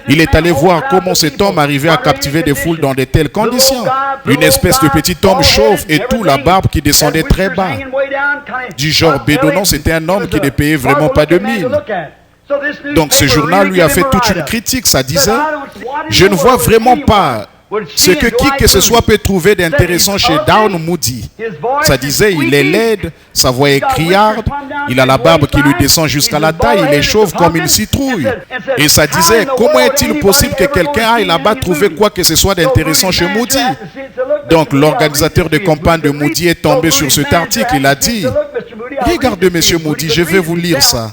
Il est allé voir comment cet homme arrivait à captiver des foules dans de telles conditions. Une espèce de petit homme chauve et tout, la barbe qui descendait très bas. Du genre bédonnant, c'était un homme qui ne payait vraiment pas de mine. Donc ce journal lui a fait toute une critique. Ça disait, je ne vois vraiment pas ce que qui que ce soit peut trouver d'intéressant chez Down Moody. Ça disait, il est laide, sa voix est criarde, il a la barbe qui lui descend jusqu'à la taille, il est chauve comme une citrouille. Et ça disait, comment est-il possible que quelqu'un aille là-bas trouver quoi que ce soit d'intéressant chez Moody? Donc l'organisateur de campagne de Moody est tombé sur cet article. Il a dit, regardez monsieur Moody, je vais vous lire ça.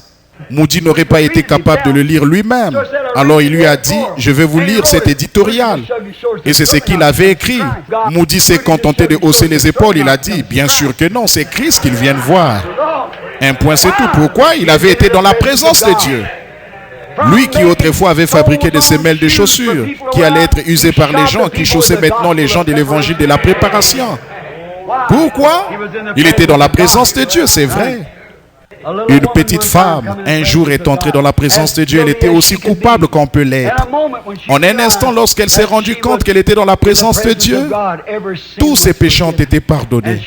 Moody n'aurait pas été capable de le lire lui-même. Alors il lui a dit, je vais vous lire cet éditorial. Et c'est ce qu'il avait écrit. Moody s'est contenté de hausser les épaules. Il a dit, bien sûr que non, c'est Christ qu'il vient de voir. Un point c'est tout. Pourquoi? Il avait été dans la présence de Dieu. Lui qui autrefois avait fabriqué des semelles de chaussures, qui allaient être usées par les gens, qui chaussaient maintenant les gens de l'évangile de la préparation. Pourquoi? Il était dans la présence de Dieu, c'est vrai. Une petite femme, un jour, est entrée dans la présence de Dieu. Elle était aussi coupable qu'on peut l'être. En un instant, lorsqu'elle s'est rendue compte qu'elle était dans la présence de Dieu, tous ses péchés ont été pardonnés.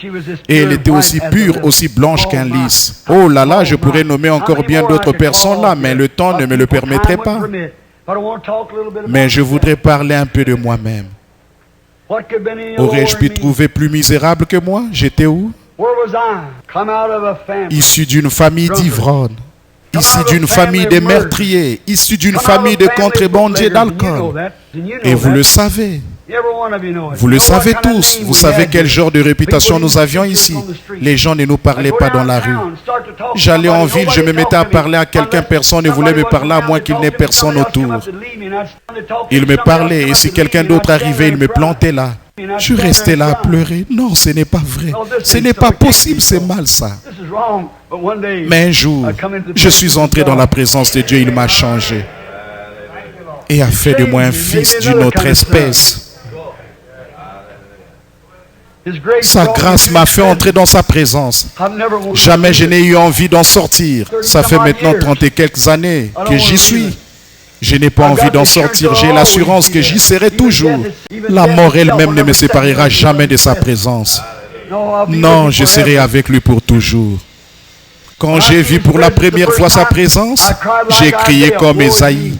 Et elle était aussi pure, aussi blanche qu'un lys. Oh là là, je pourrais nommer encore bien d'autres personnes là, mais le temps ne me le permettrait pas. Mais je voudrais parler un peu de moi-même. Aurais-je pu trouver plus misérable que moi? J'étais où? Issu d'une famille d'ivrognes, issu d'une famille de meurtriers, issu d'une famille de contrebandiers d'alcool. Et vous le savez. Vous le savez tous. Vous savez quel genre de réputation nous avions ici. Les gens ne nous parlaient pas dans la rue. J'allais en ville, je me mettais à parler à quelqu'un, personne ne voulait me parler à moins qu'il n'ait personne autour. Il me parlait et si quelqu'un d'autre arrivait, il me plantait là. Je restais là à pleurer. Non, ce n'est pas vrai. Ce n'est pas possible, c'est mal ça. Mais un jour, je suis entré dans la présence de Dieu, il m'a changé. Et a fait de moi un fils d'une autre espèce. Sa grâce m'a fait entrer dans sa présence. Jamais je n'ai eu envie d'en sortir. Ça fait maintenant 30 et quelques années que j'y suis. Je n'ai pas envie d'en sortir. J'ai l'assurance que j'y serai toujours. La mort elle-même ne me séparera jamais de sa présence. Non, je serai avec lui pour toujours. Quand j'ai vu pour la première fois sa présence, j'ai crié comme Ésaïe.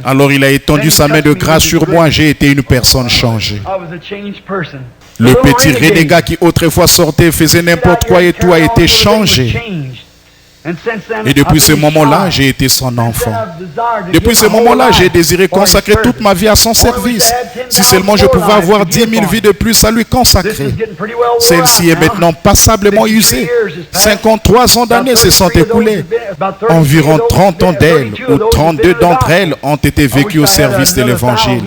Alors il a étendu sa main de grâce sur moi. J'ai été une personne changée. Le petit renégat qui autrefois sortait, faisait n'importe quoi et tout a été changé. Et depuis ce moment-là, j'ai été son enfant. Depuis ce moment-là, j'ai désiré consacrer toute ma vie à son service. Si seulement je pouvais avoir 10 000 vies de plus à lui consacrer. Celle-ci est maintenant passablement usée. 53 ans d'années se sont écoulés. Environ 30 ans d'elles, ou 32 d'entre elles, ont été vécues au service de l'Évangile.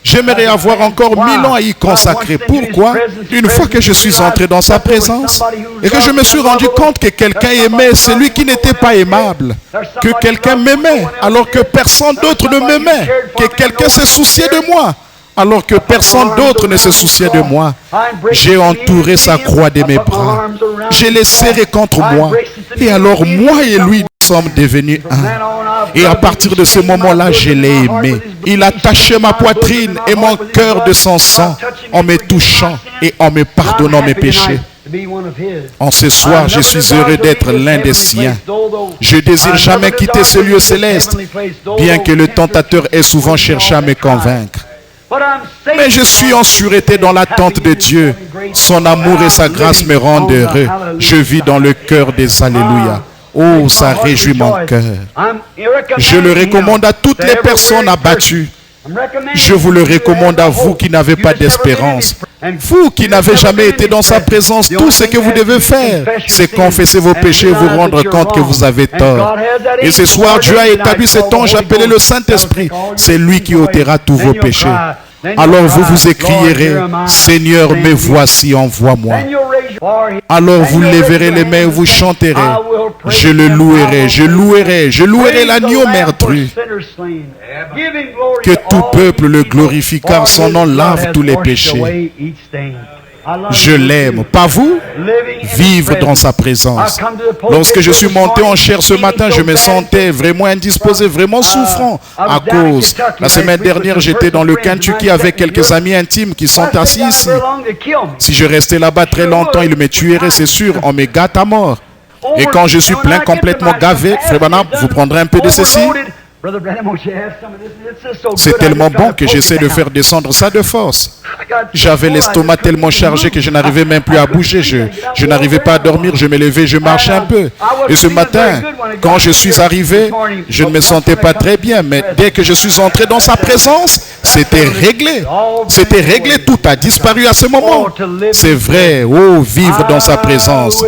J'aimerais avoir encore 1000 ans à y consacrer. Pourquoi? Une fois que je suis entré dans sa présence et que je me suis rendu compte que quelqu'un aimait celui qui n'était pas aimable, que quelqu'un m'aimait alors que personne d'autre ne m'aimait, que quelqu'un se souciait de moi alors que personne d'autre ne se souciait de moi. J'ai entouré sa croix de mes bras. Je l'ai serré contre moi. Et alors moi et lui sommes devenus un. Et à partir de ce moment-là, je l'ai aimé. Il a taché ma poitrine et mon cœur de son sang en me touchant et en me pardonnant mes péchés. En ce soir, je suis heureux d'être l'un des siens. Je désire jamais quitter ce lieu céleste, bien que le tentateur ait souvent cherché à me convaincre. Mais je suis en sûreté dans l'attente de Dieu. Son amour et sa grâce me rendent heureux. Je vis dans le cœur des Alléluia. Oh, ça réjouit mon cœur. Je le recommande à toutes les personnes abattues. Je vous le recommande à vous qui n'avez pas d'espérance. Vous qui n'avez jamais été dans sa présence, tout ce que vous devez faire, c'est confesser vos péchés et vous rendre compte que vous avez tort. Et ce soir, Dieu a établi cet ange appelé le Saint-Esprit. C'est lui qui ôtera tous vos péchés. Alors vous vous écrierez, Seigneur, me voici, envoie-moi. Alors vous lèverez les mains et vous chanterez, je le louerai, je louerai, je louerai l'agneau meurtri. Que tout peuple le glorifie, car son nom lave tous les péchés. Je l'aime, pas vous? Vivre dans sa présence. Lorsque je suis monté en chair ce matin, je me sentais vraiment indisposé, vraiment souffrant à cause. La semaine dernière, j'étais dans le Kentucky avec quelques amis intimes qui sont assis ici. Si je restais là-bas très longtemps, ils me tueraient, c'est sûr, on me gâte à mort. Et quand je suis plein, complètement gavé, Frère Branham, vous prendrez un peu de ceci? C'est tellement bon que j'essaie de faire descendre ça de force. J'avais l'estomac tellement chargé que je n'arrivais même plus à bouger. Je n'arrivais pas à dormir, je me levais, je marchais un peu. Et ce matin, quand je suis arrivé, je ne me sentais pas très bien. Mais dès que je suis entré dans sa présence, c'était réglé. C'était réglé, tout a disparu à ce moment. C'est vrai, oh, vivre dans sa présence.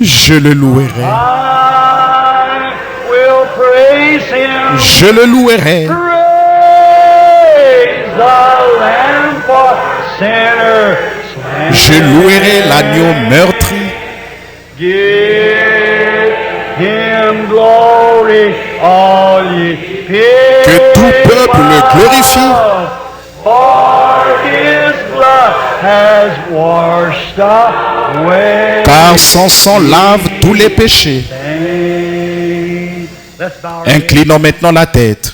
Je le louerai. Je le louerai. Je louerai l'agneau meurtri. Que tout peuple le glorifie. Car son sang lave tous les péchés. Inclinons maintenant la tête.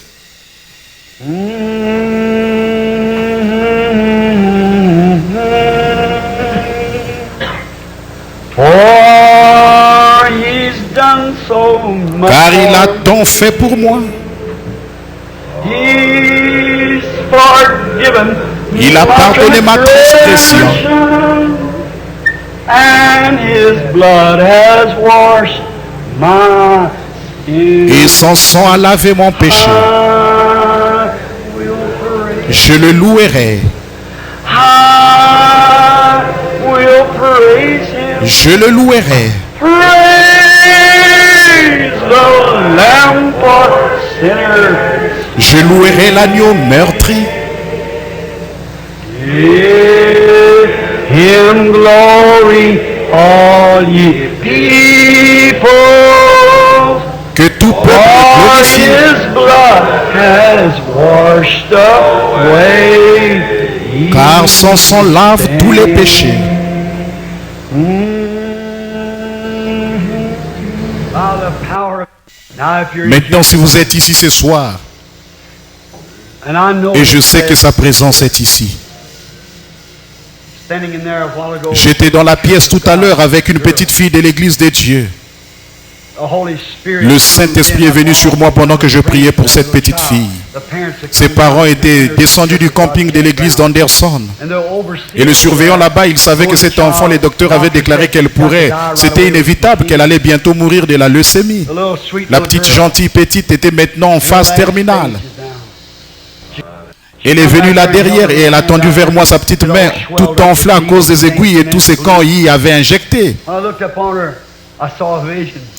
Car il a tant fait pour moi. Il a pardonné ma transgression. Et son sang a lavé mon péché. Je le louerai. Je le louerai. Je louerai l'agneau meurtri. Him glory, all ye people. Que tout peuple glorifie. Car son sang lave tous les péchés. Maintenant, si vous êtes ici ce soir, et je sais que sa présence est ici. J'étais dans la pièce tout à l'heure avec une petite fille de l'église de Dieu. Le Saint-Esprit est venu sur moi pendant que je priais pour cette petite fille. Ses parents étaient descendus du camping de l'église d'Anderson. Et le surveillant là-bas, il savait que cet enfant, les docteurs avaient déclaré qu'elle pourrait. C'était inévitable qu'elle allait bientôt mourir de la leucémie. La petite gentille petite était maintenant en phase terminale. Elle est venue là derrière et elle a tendu vers moi sa petite main, toute enflée à cause des aiguilles et tout ce qu'on y avait injecté.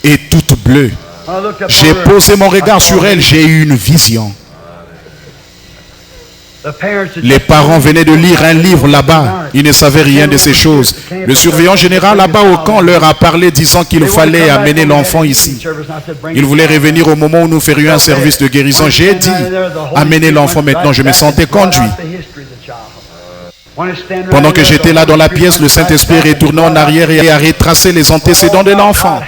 Et toute bleue. J'ai posé mon regard sur elle, j'ai eu une vision. Les parents venaient de lire un livre là-bas. Ils ne savaient rien de ces choses. Le surveillant général là-bas au camp leur a parlé disant qu'il fallait amener l'enfant ici. Il voulait revenir au moment où nous ferions un service de guérison. J'ai dit, amenez l'enfant maintenant. Je me sentais conduit. Pendant que j'étais là dans la pièce, le Saint-Esprit est retourné en arrière et a retracé les antécédents de l'enfant.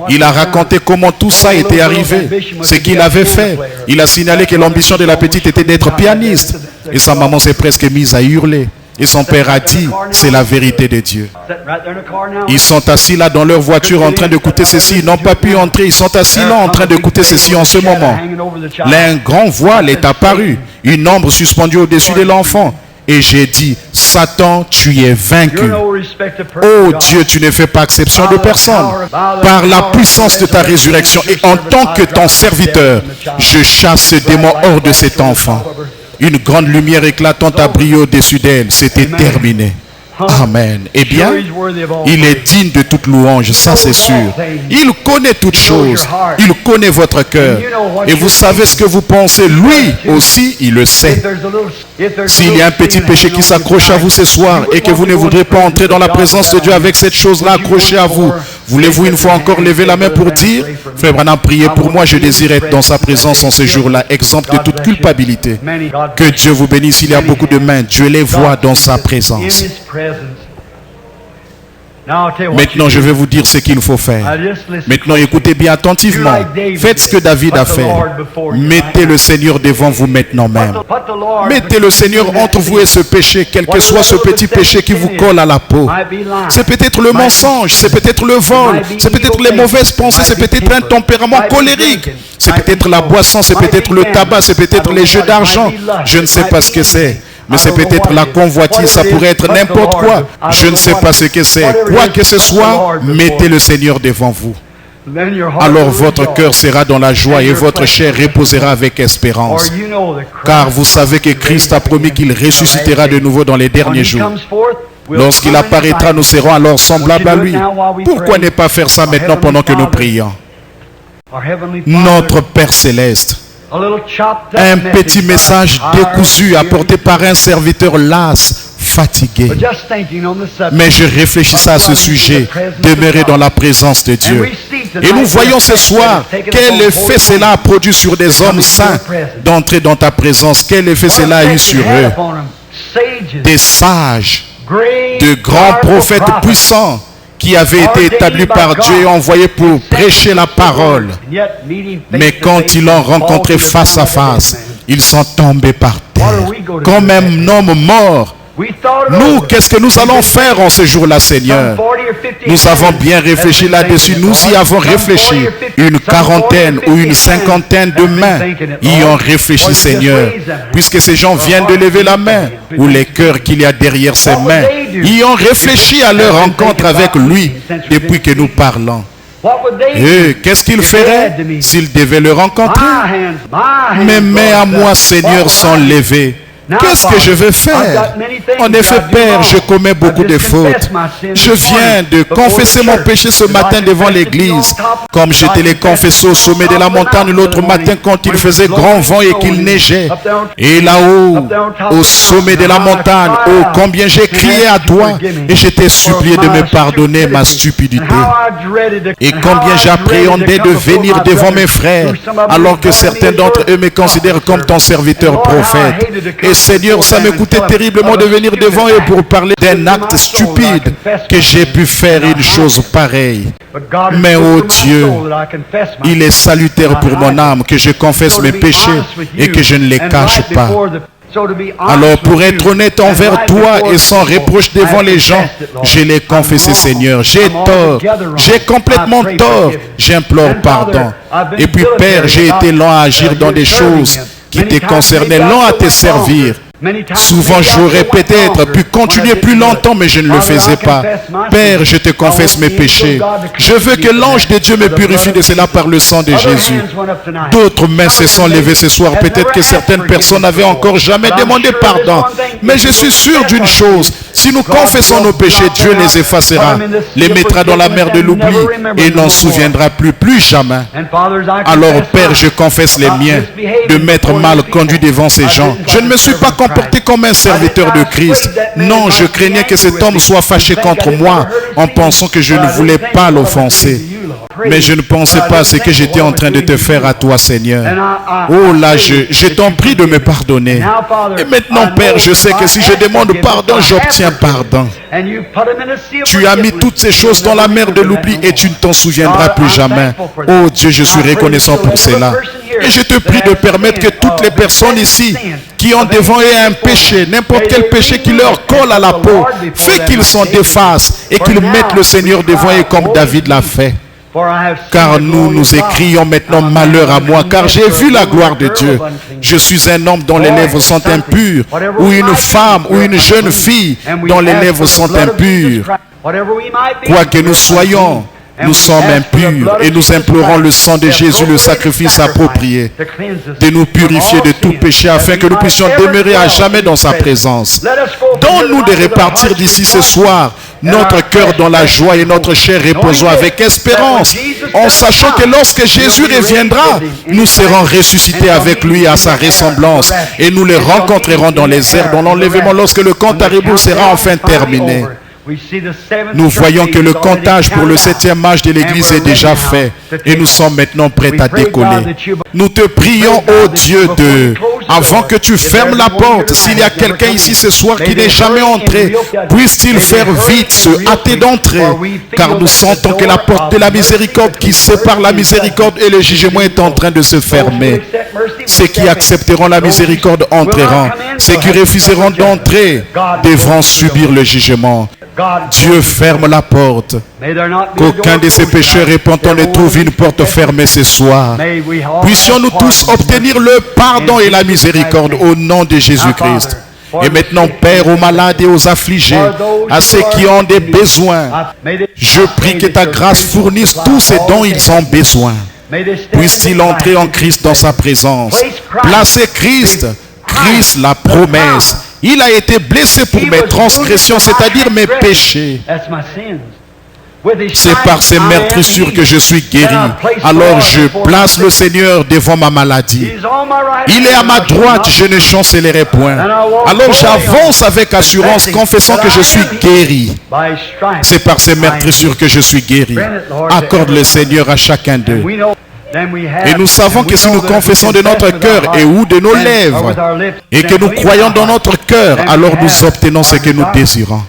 Il a raconté comment tout ça était arrivé, ce qu'il avait fait. Il a signalé que l'ambition de la petite était d'être pianiste. Et sa maman s'est presque mise à hurler. Et son père a dit, c'est la vérité de Dieu. Ils sont assis là dans leur voiture en train d'écouter ceci. Ils n'ont pas pu entrer. Ils sont assis là en train d'écouter ceci en ce moment. Là, un grand voile est apparu. Une ombre suspendue au-dessus de l'enfant. Et j'ai dit, Satan, tu es vaincu. Oh Dieu, tu ne fais pas exception de personne. Par la puissance de ta résurrection et en tant que ton serviteur, je chasse ce démon hors de cet enfant. Une grande lumière éclatante a brillé au-dessus d'elle. C'était terminé. Amen. Eh bien, il est digne de toute louange, ça c'est sûr. Il connaît toutes choses. Il connaît votre cœur. Et vous savez ce que vous pensez. Lui aussi, il le sait. S'il y a un petit péché qui s'accroche à vous ce soir et que vous ne voudrez pas entrer dans la présence de Dieu avec cette chose-là accrochée à vous, voulez-vous une fois encore lever la main pour dire, Frère Branham, priez pour moi, je désire être dans sa présence en ce jour-là, exempt de toute culpabilité. Que Dieu vous bénisse, il y a beaucoup de mains, Dieu les voit dans sa présence. Maintenant, je vais vous dire ce qu'il faut faire. Maintenant, écoutez bien attentivement. Faites ce que David a fait. Mettez le Seigneur devant vous maintenant même. Mettez le Seigneur entre vous et ce péché, quel que soit ce petit péché qui vous colle à la peau. C'est peut-être le mensonge, c'est peut-être le vol, c'est peut-être les mauvaises pensées, c'est peut-être un tempérament colérique, c'est peut-être la boisson, c'est peut-être le tabac, c'est peut-être les jeux d'argent. Je ne sais pas ce que c'est. Mais c'est peut-être la convoitise, ça pourrait être n'importe quoi. Je ne sais pas ce que c'est. Quoi que ce soit, mettez le Seigneur devant vous. Alors votre cœur sera dans la joie et votre chair reposera avec espérance. Car vous savez que Christ a promis qu'il ressuscitera de nouveau dans les derniers jours. Lorsqu'il apparaîtra, nous serons alors semblables à lui. Pourquoi ne pas faire ça maintenant pendant que nous prions? Notre Père Céleste, un petit message décousu apporté par un serviteur las, fatigué. Mais je réfléchissais à ce sujet, demeurer dans la présence de Dieu. Et nous voyons ce soir quel effet cela a produit sur des hommes saints d'entrer dans ta présence. Quel effet cela a eu sur eux. Des sages, de grands prophètes puissants qui avaient été établis par Dieu et envoyés pour prêcher la parole. Mais quand ils l'ont rencontré face à face, ils sont tombés par terre, comme un homme mort. Nous, qu'est-ce que nous allons faire en ce jour-là, Seigneur? Nous avons bien réfléchi là-dessus. Nous y avons réfléchi. Une quarantaine ou une cinquantaine de mains y ont réfléchi, Seigneur. Puisque ces gens viennent de lever la main, ou les cœurs qu'il y a derrière ces mains, y ont réfléchi à leur rencontre avec lui depuis que nous parlons. Et qu'est-ce qu'ils feraient s'ils devaient le rencontrer? Mes mains à moi, Seigneur, sont levées. Qu'est-ce que je vais faire? En effet, Père, je commets beaucoup de fautes. Je viens de confesser mon péché ce matin devant l'église, comme je te l'ai confessé au sommet de la montagne l'autre matin quand il faisait grand vent et qu'il neigeait. Et là-haut, au sommet de la montagne, oh, combien j'ai crié à toi et je t'ai supplié de me pardonner ma stupidité. Et combien j'appréhendais de venir devant mes frères, alors que certains d'entre eux me considèrent comme ton serviteur prophète. Et Seigneur, ça me coûtait terriblement de venir devant eux pour parler d'un acte stupide que j'ai pu faire une chose pareille. Mais oh Dieu, il est salutaire pour mon âme que je confesse mes péchés et que je ne les cache pas. Alors pour être honnête envers toi et sans reproche devant les gens, je l'ai confessé, Seigneur. J'ai tort, j'ai complètement tort, j'implore pardon. Et puis Père, j'ai été lent à agir dans des choses qui te concernaient, lent à te servir. Souvent j'aurais peut-être pu continuer plus longtemps, mais je ne le faisais pas. Père, je te confesse mes péchés. Je veux que l'ange de Dieu me purifie de cela par le sang de Jésus. D'autres mains se sont levées ce soir. Peut-être que certaines personnes n'avaient encore jamais demandé pardon. Mais je suis sûr d'une chose. Si nous confessons nos péchés, Dieu les effacera, les mettra dans la mer de l'oubli et n'en souviendra plus jamais. Alors Père, je confesse les miens de m'être mal conduit devant ces gens. Je ne me suis pas comporté comme un serviteur de Christ. Non, je craignais que cet homme soit fâché contre moi en pensant que je ne voulais pas l'offenser. Mais je ne pensais pas à ce que j'étais en train de te faire à toi, Seigneur. Oh là, je t'en prie de me pardonner. Et maintenant, Père, je sais que si je demande pardon, j'obtiens pardon. Tu as mis toutes ces choses dans la mer de l'oubli et tu ne t'en souviendras plus jamais. Oh Dieu, je suis reconnaissant pour cela. Et je te prie de permettre que toutes les personnes ici qui ont devant eux un péché, n'importe quel péché qui leur colle à la peau, fait qu'ils s'en défassent et qu'ils mettent le Seigneur devant eux comme David l'a fait. Car nous écrions maintenant malheur à moi, car j'ai vu la gloire de Dieu. Je suis un homme dont les lèvres sont impures, ou une femme, ou une jeune fille dont les lèvres sont impures. Quoi que nous soyons, nous sommes impurs et nous implorons le sang de Jésus, le sacrifice approprié, de nous purifier de tout péché afin que nous puissions demeurer à jamais dans sa présence. Donne-nous de repartir d'ici ce soir, notre cœur dans la joie et notre chair reposant avec espérance, en sachant que lorsque Jésus reviendra, nous serons ressuscités avec lui à sa ressemblance et nous le rencontrerons dans les airs, dans l'enlèvement, lorsque le compte à rebours sera enfin terminé. Nous voyons que le comptage pour le 7e âge de l'Église est déjà fait et nous sommes maintenant prêts à décoller. Nous te prions, ô Dieu, avant que tu fermes la porte, s'il y a quelqu'un ici ce soir qui n'est jamais entré, puisse-t-il faire vite se hâter d'entrer, car nous sentons que la porte de la miséricorde qui sépare la miséricorde et le jugement est en train de se fermer. Ceux qui accepteront la miséricorde entreront, ceux qui refuseront d'entrer devront subir le jugement. Dieu ferme la porte. Qu'aucun de ces pécheurs repentants ne trouve une porte fermée ce soir. Puissions-nous tous obtenir le pardon et la miséricorde au nom de Jésus-Christ. Et maintenant, Père, aux malades et aux affligés, à ceux qui ont des besoins, je prie que ta grâce fournisse tous ces dont ils ont besoin. Puisse-t-il entrer en Christ dans sa présence. Placer Christ, Christ la promesse. Il a été blessé pour mes transgressions, c'est-à-dire mes péchés. C'est par ses meurtrissures que je suis guéri. Alors je place le Seigneur devant ma maladie. Il est à ma droite, je ne chancellerai point. Alors j'avance avec assurance, confessant que je suis guéri. C'est par ses meurtrissures que je suis guéri. Accorde le Seigneur à chacun d'eux. Et nous savons que si nous confessons de notre cœur et ou de nos lèvres, et que nous croyons dans notre cœur, alors nous obtenons ce que nous désirons.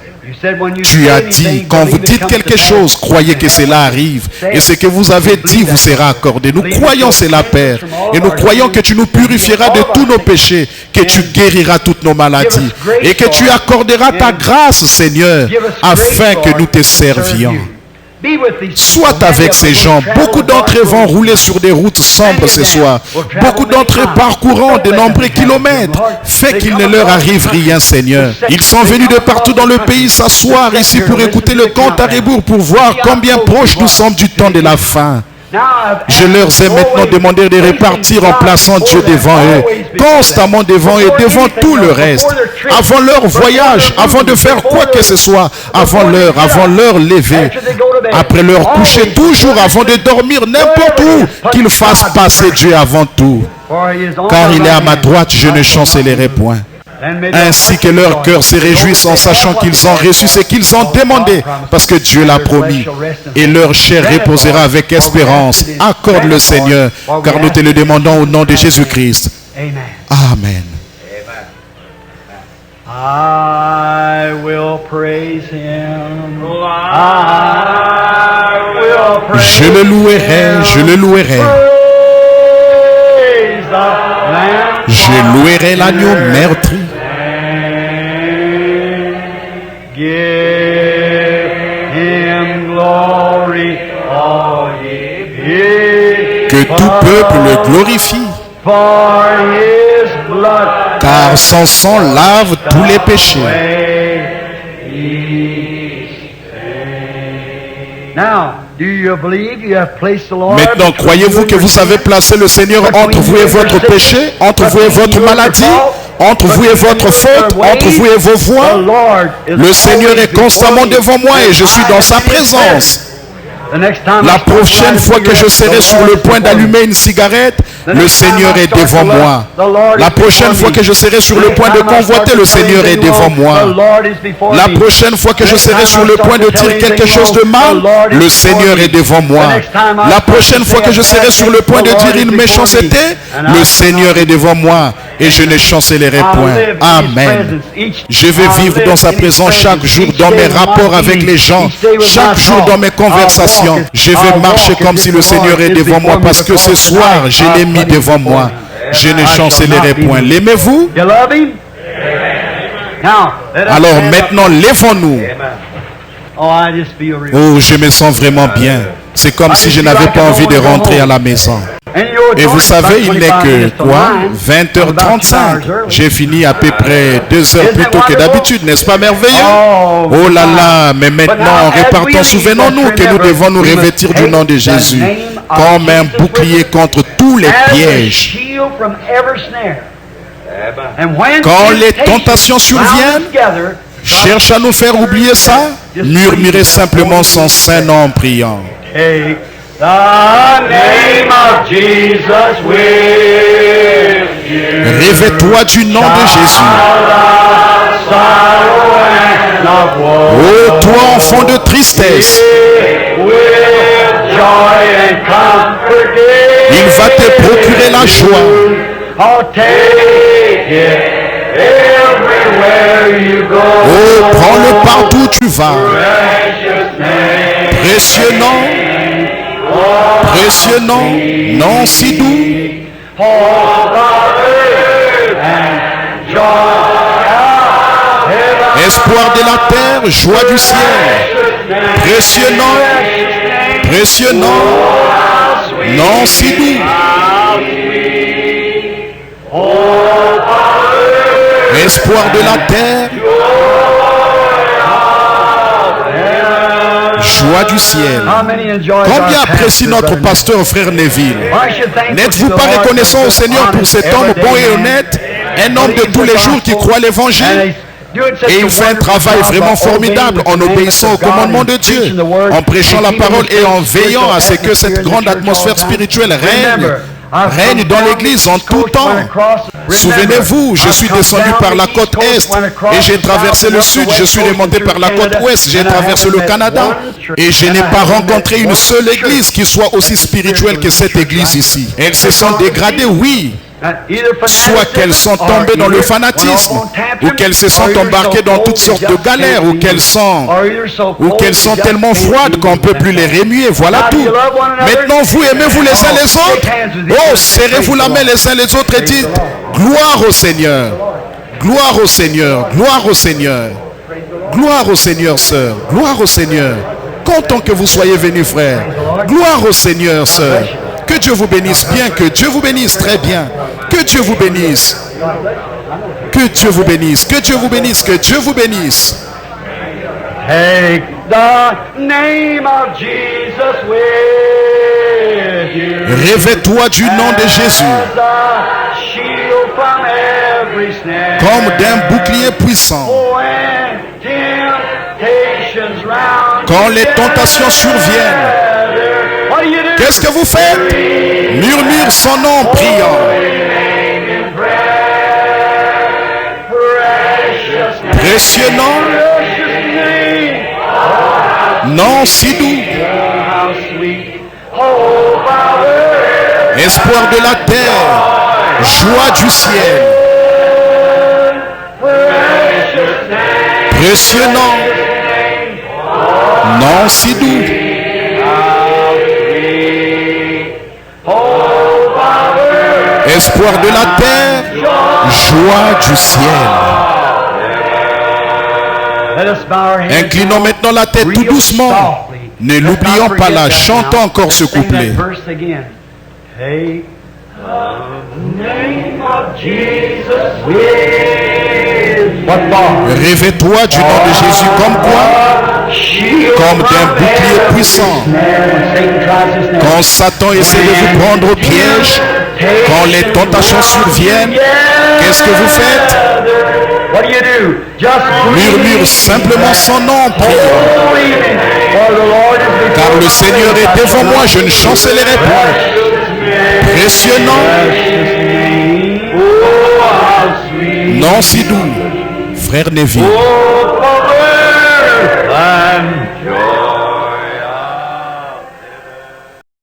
Tu as dit, quand vous dites quelque chose, croyez que cela arrive. Et ce que vous avez dit vous sera accordé. Nous croyons cela, Père. Et nous croyons que tu nous purifieras de tous nos péchés, que tu guériras toutes nos maladies. Et que tu accorderas ta grâce, Seigneur, afin que nous te servions. Sois avec ces gens. Beaucoup d'entre eux vont rouler sur des routes sombres ce soir. Beaucoup d'entre eux parcourant de nombreux kilomètres. Fais qu'il ne leur arrive rien, Seigneur. Ils sont venus de partout dans le pays s'asseoir ici pour écouter le compte à rebours, pour voir combien proches nous sommes du temps de la fin. Je leur ai maintenant demandé de repartir en plaçant Dieu devant eux, constamment devant eux, devant tout le reste, avant leur voyage, avant de faire quoi que ce soit, avant leur lever, après leur coucher, toujours avant de dormir, n'importe où, qu'ils fassent passer Dieu avant tout. Car il est à ma droite, je ne chancellerai point. Ainsi que leur cœur se réjouisse en sachant qu'ils ont reçu ce qu'ils ont demandé, parce que Dieu l'a promis, et leur chair reposera avec espérance. Accorde le Seigneur, car nous te le demandons au nom de Jésus-Christ. Amen. Je le louerai, je le louerai. Je louerai l'agneau meurtri. Que tout peuple le glorifie, car son sang lave tous les péchés. Maintenant, croyez-vous que vous avez placé le Seigneur entre vous et votre péché, entre vous et votre maladie, entre vous et votre faute, entre vous et vos voies? Le Seigneur est constamment devant moi et je suis dans sa présence. La prochaine fois que je serai sur le point d'allumer une cigarette, le Seigneur est devant moi. La prochaine fois que je serai sur le point de convoiter, le Seigneur est devant moi. La prochaine fois que je serai sur le point de dire quelque chose de mal, le Seigneur est devant moi. La prochaine fois que je serai sur le point de dire une méchanceté, le Seigneur est devant moi et je ne chancellerai point. Amen. Je vais vivre dans sa présence chaque jour dans mes rapports avec les gens, chaque jour dans mes conversations. Je vais marcher comme si le Seigneur est devant moi parce que ce soir, je l'ai mis devant moi. Je ne chancellerai point. L'aimez-vous? Alors maintenant, lèvons-nous. Oh, je me sens vraiment bien. C'est comme si je n'avais pas envie de rentrer à la maison. Et vous savez, il n'est que quoi 20h35. J'ai fini à peu près 2 heures plus tôt que d'habitude, n'est-ce pas merveilleux? Oh là là, mais maintenant, repartons, souvenons-nous que nous devons nous revêtir du nom de Jésus comme un bouclier contre tous les pièges. Quand les tentations surviennent, cherche à nous faire oublier ça, murmurez simplement son saint nom en priant. The name of Jesus with you. Revêt-toi du nom de Jésus. Oh, toi enfant de tristesse, il va te procurer la joie. Oh, prends-le partout où tu vas. Précieux nom. Précieux nom, nom si doux. Espoir de la terre, joie du ciel. Précieux nom, nom si doux. Espoir de la terre, joie du ciel. Combien apprécie notre pasteur frère Neville? N'êtes-vous pas reconnaissant au Seigneur pour cet homme bon et honnête, un homme de tous les jours qui croit l'évangile? Et il fait un travail vraiment formidable en obéissant au commandement de Dieu, en prêchant la parole et en veillant à ce que cette grande atmosphère spirituelle règne dans l'église en tout temps. Souvenez-vous, je suis descendu par la côte Est et j'ai traversé le Sud, je suis remonté par la côte Ouest, j'ai traversé le Canada et je n'ai pas rencontré une seule église qui soit aussi spirituelle que cette église ici. Elles se sont dégradées, oui. Soit qu'elles sont tombées dans le fanatisme, ou qu'elles se sont embarquées dans toutes sortes de galères, ou qu'elles sont tellement froides qu'on ne peut plus les remuer. Voilà tout. Maintenant, vous aimez-vous les uns les autres? Oh, serrez-vous la main les uns les autres et dites gloire au Seigneur, gloire au Seigneur, gloire au Seigneur, gloire au Seigneur, sœur, gloire au Seigneur. Content que vous soyez venus, frère. Gloire au Seigneur, sœur. Que Dieu vous bénisse bien, que Dieu vous bénisse très bien. Que Dieu vous bénisse. Que Dieu vous bénisse. Que Dieu vous bénisse. Que Dieu vous bénisse. Take the name of Jesus with you. Revêt-toi du nom de Jésus comme d'un bouclier puissant. Quand les tentations surviennent, qu'est-ce que vous faites? Murmure son nom en priant. Précieux nom, nom si doux. Espoir de la terre, joie du ciel. Précieux nom, nom si doux. Espoir de la terre, joie du ciel. Inclinons maintenant la tête tout doucement. Ne l'oublions pas là. Chantons encore ce couplet. Revêt-toi du nom de Jésus comme quoi? Comme d'un bouclier puissant. Quand Satan essaie de vous prendre au piège, quand les tentations surviennent, qu'est-ce que vous faites? Murmure simplement son nom en priant. Car le Seigneur est devant moi, je ne chancellerai pas. Précieux nom, nom si doux, frère Neville.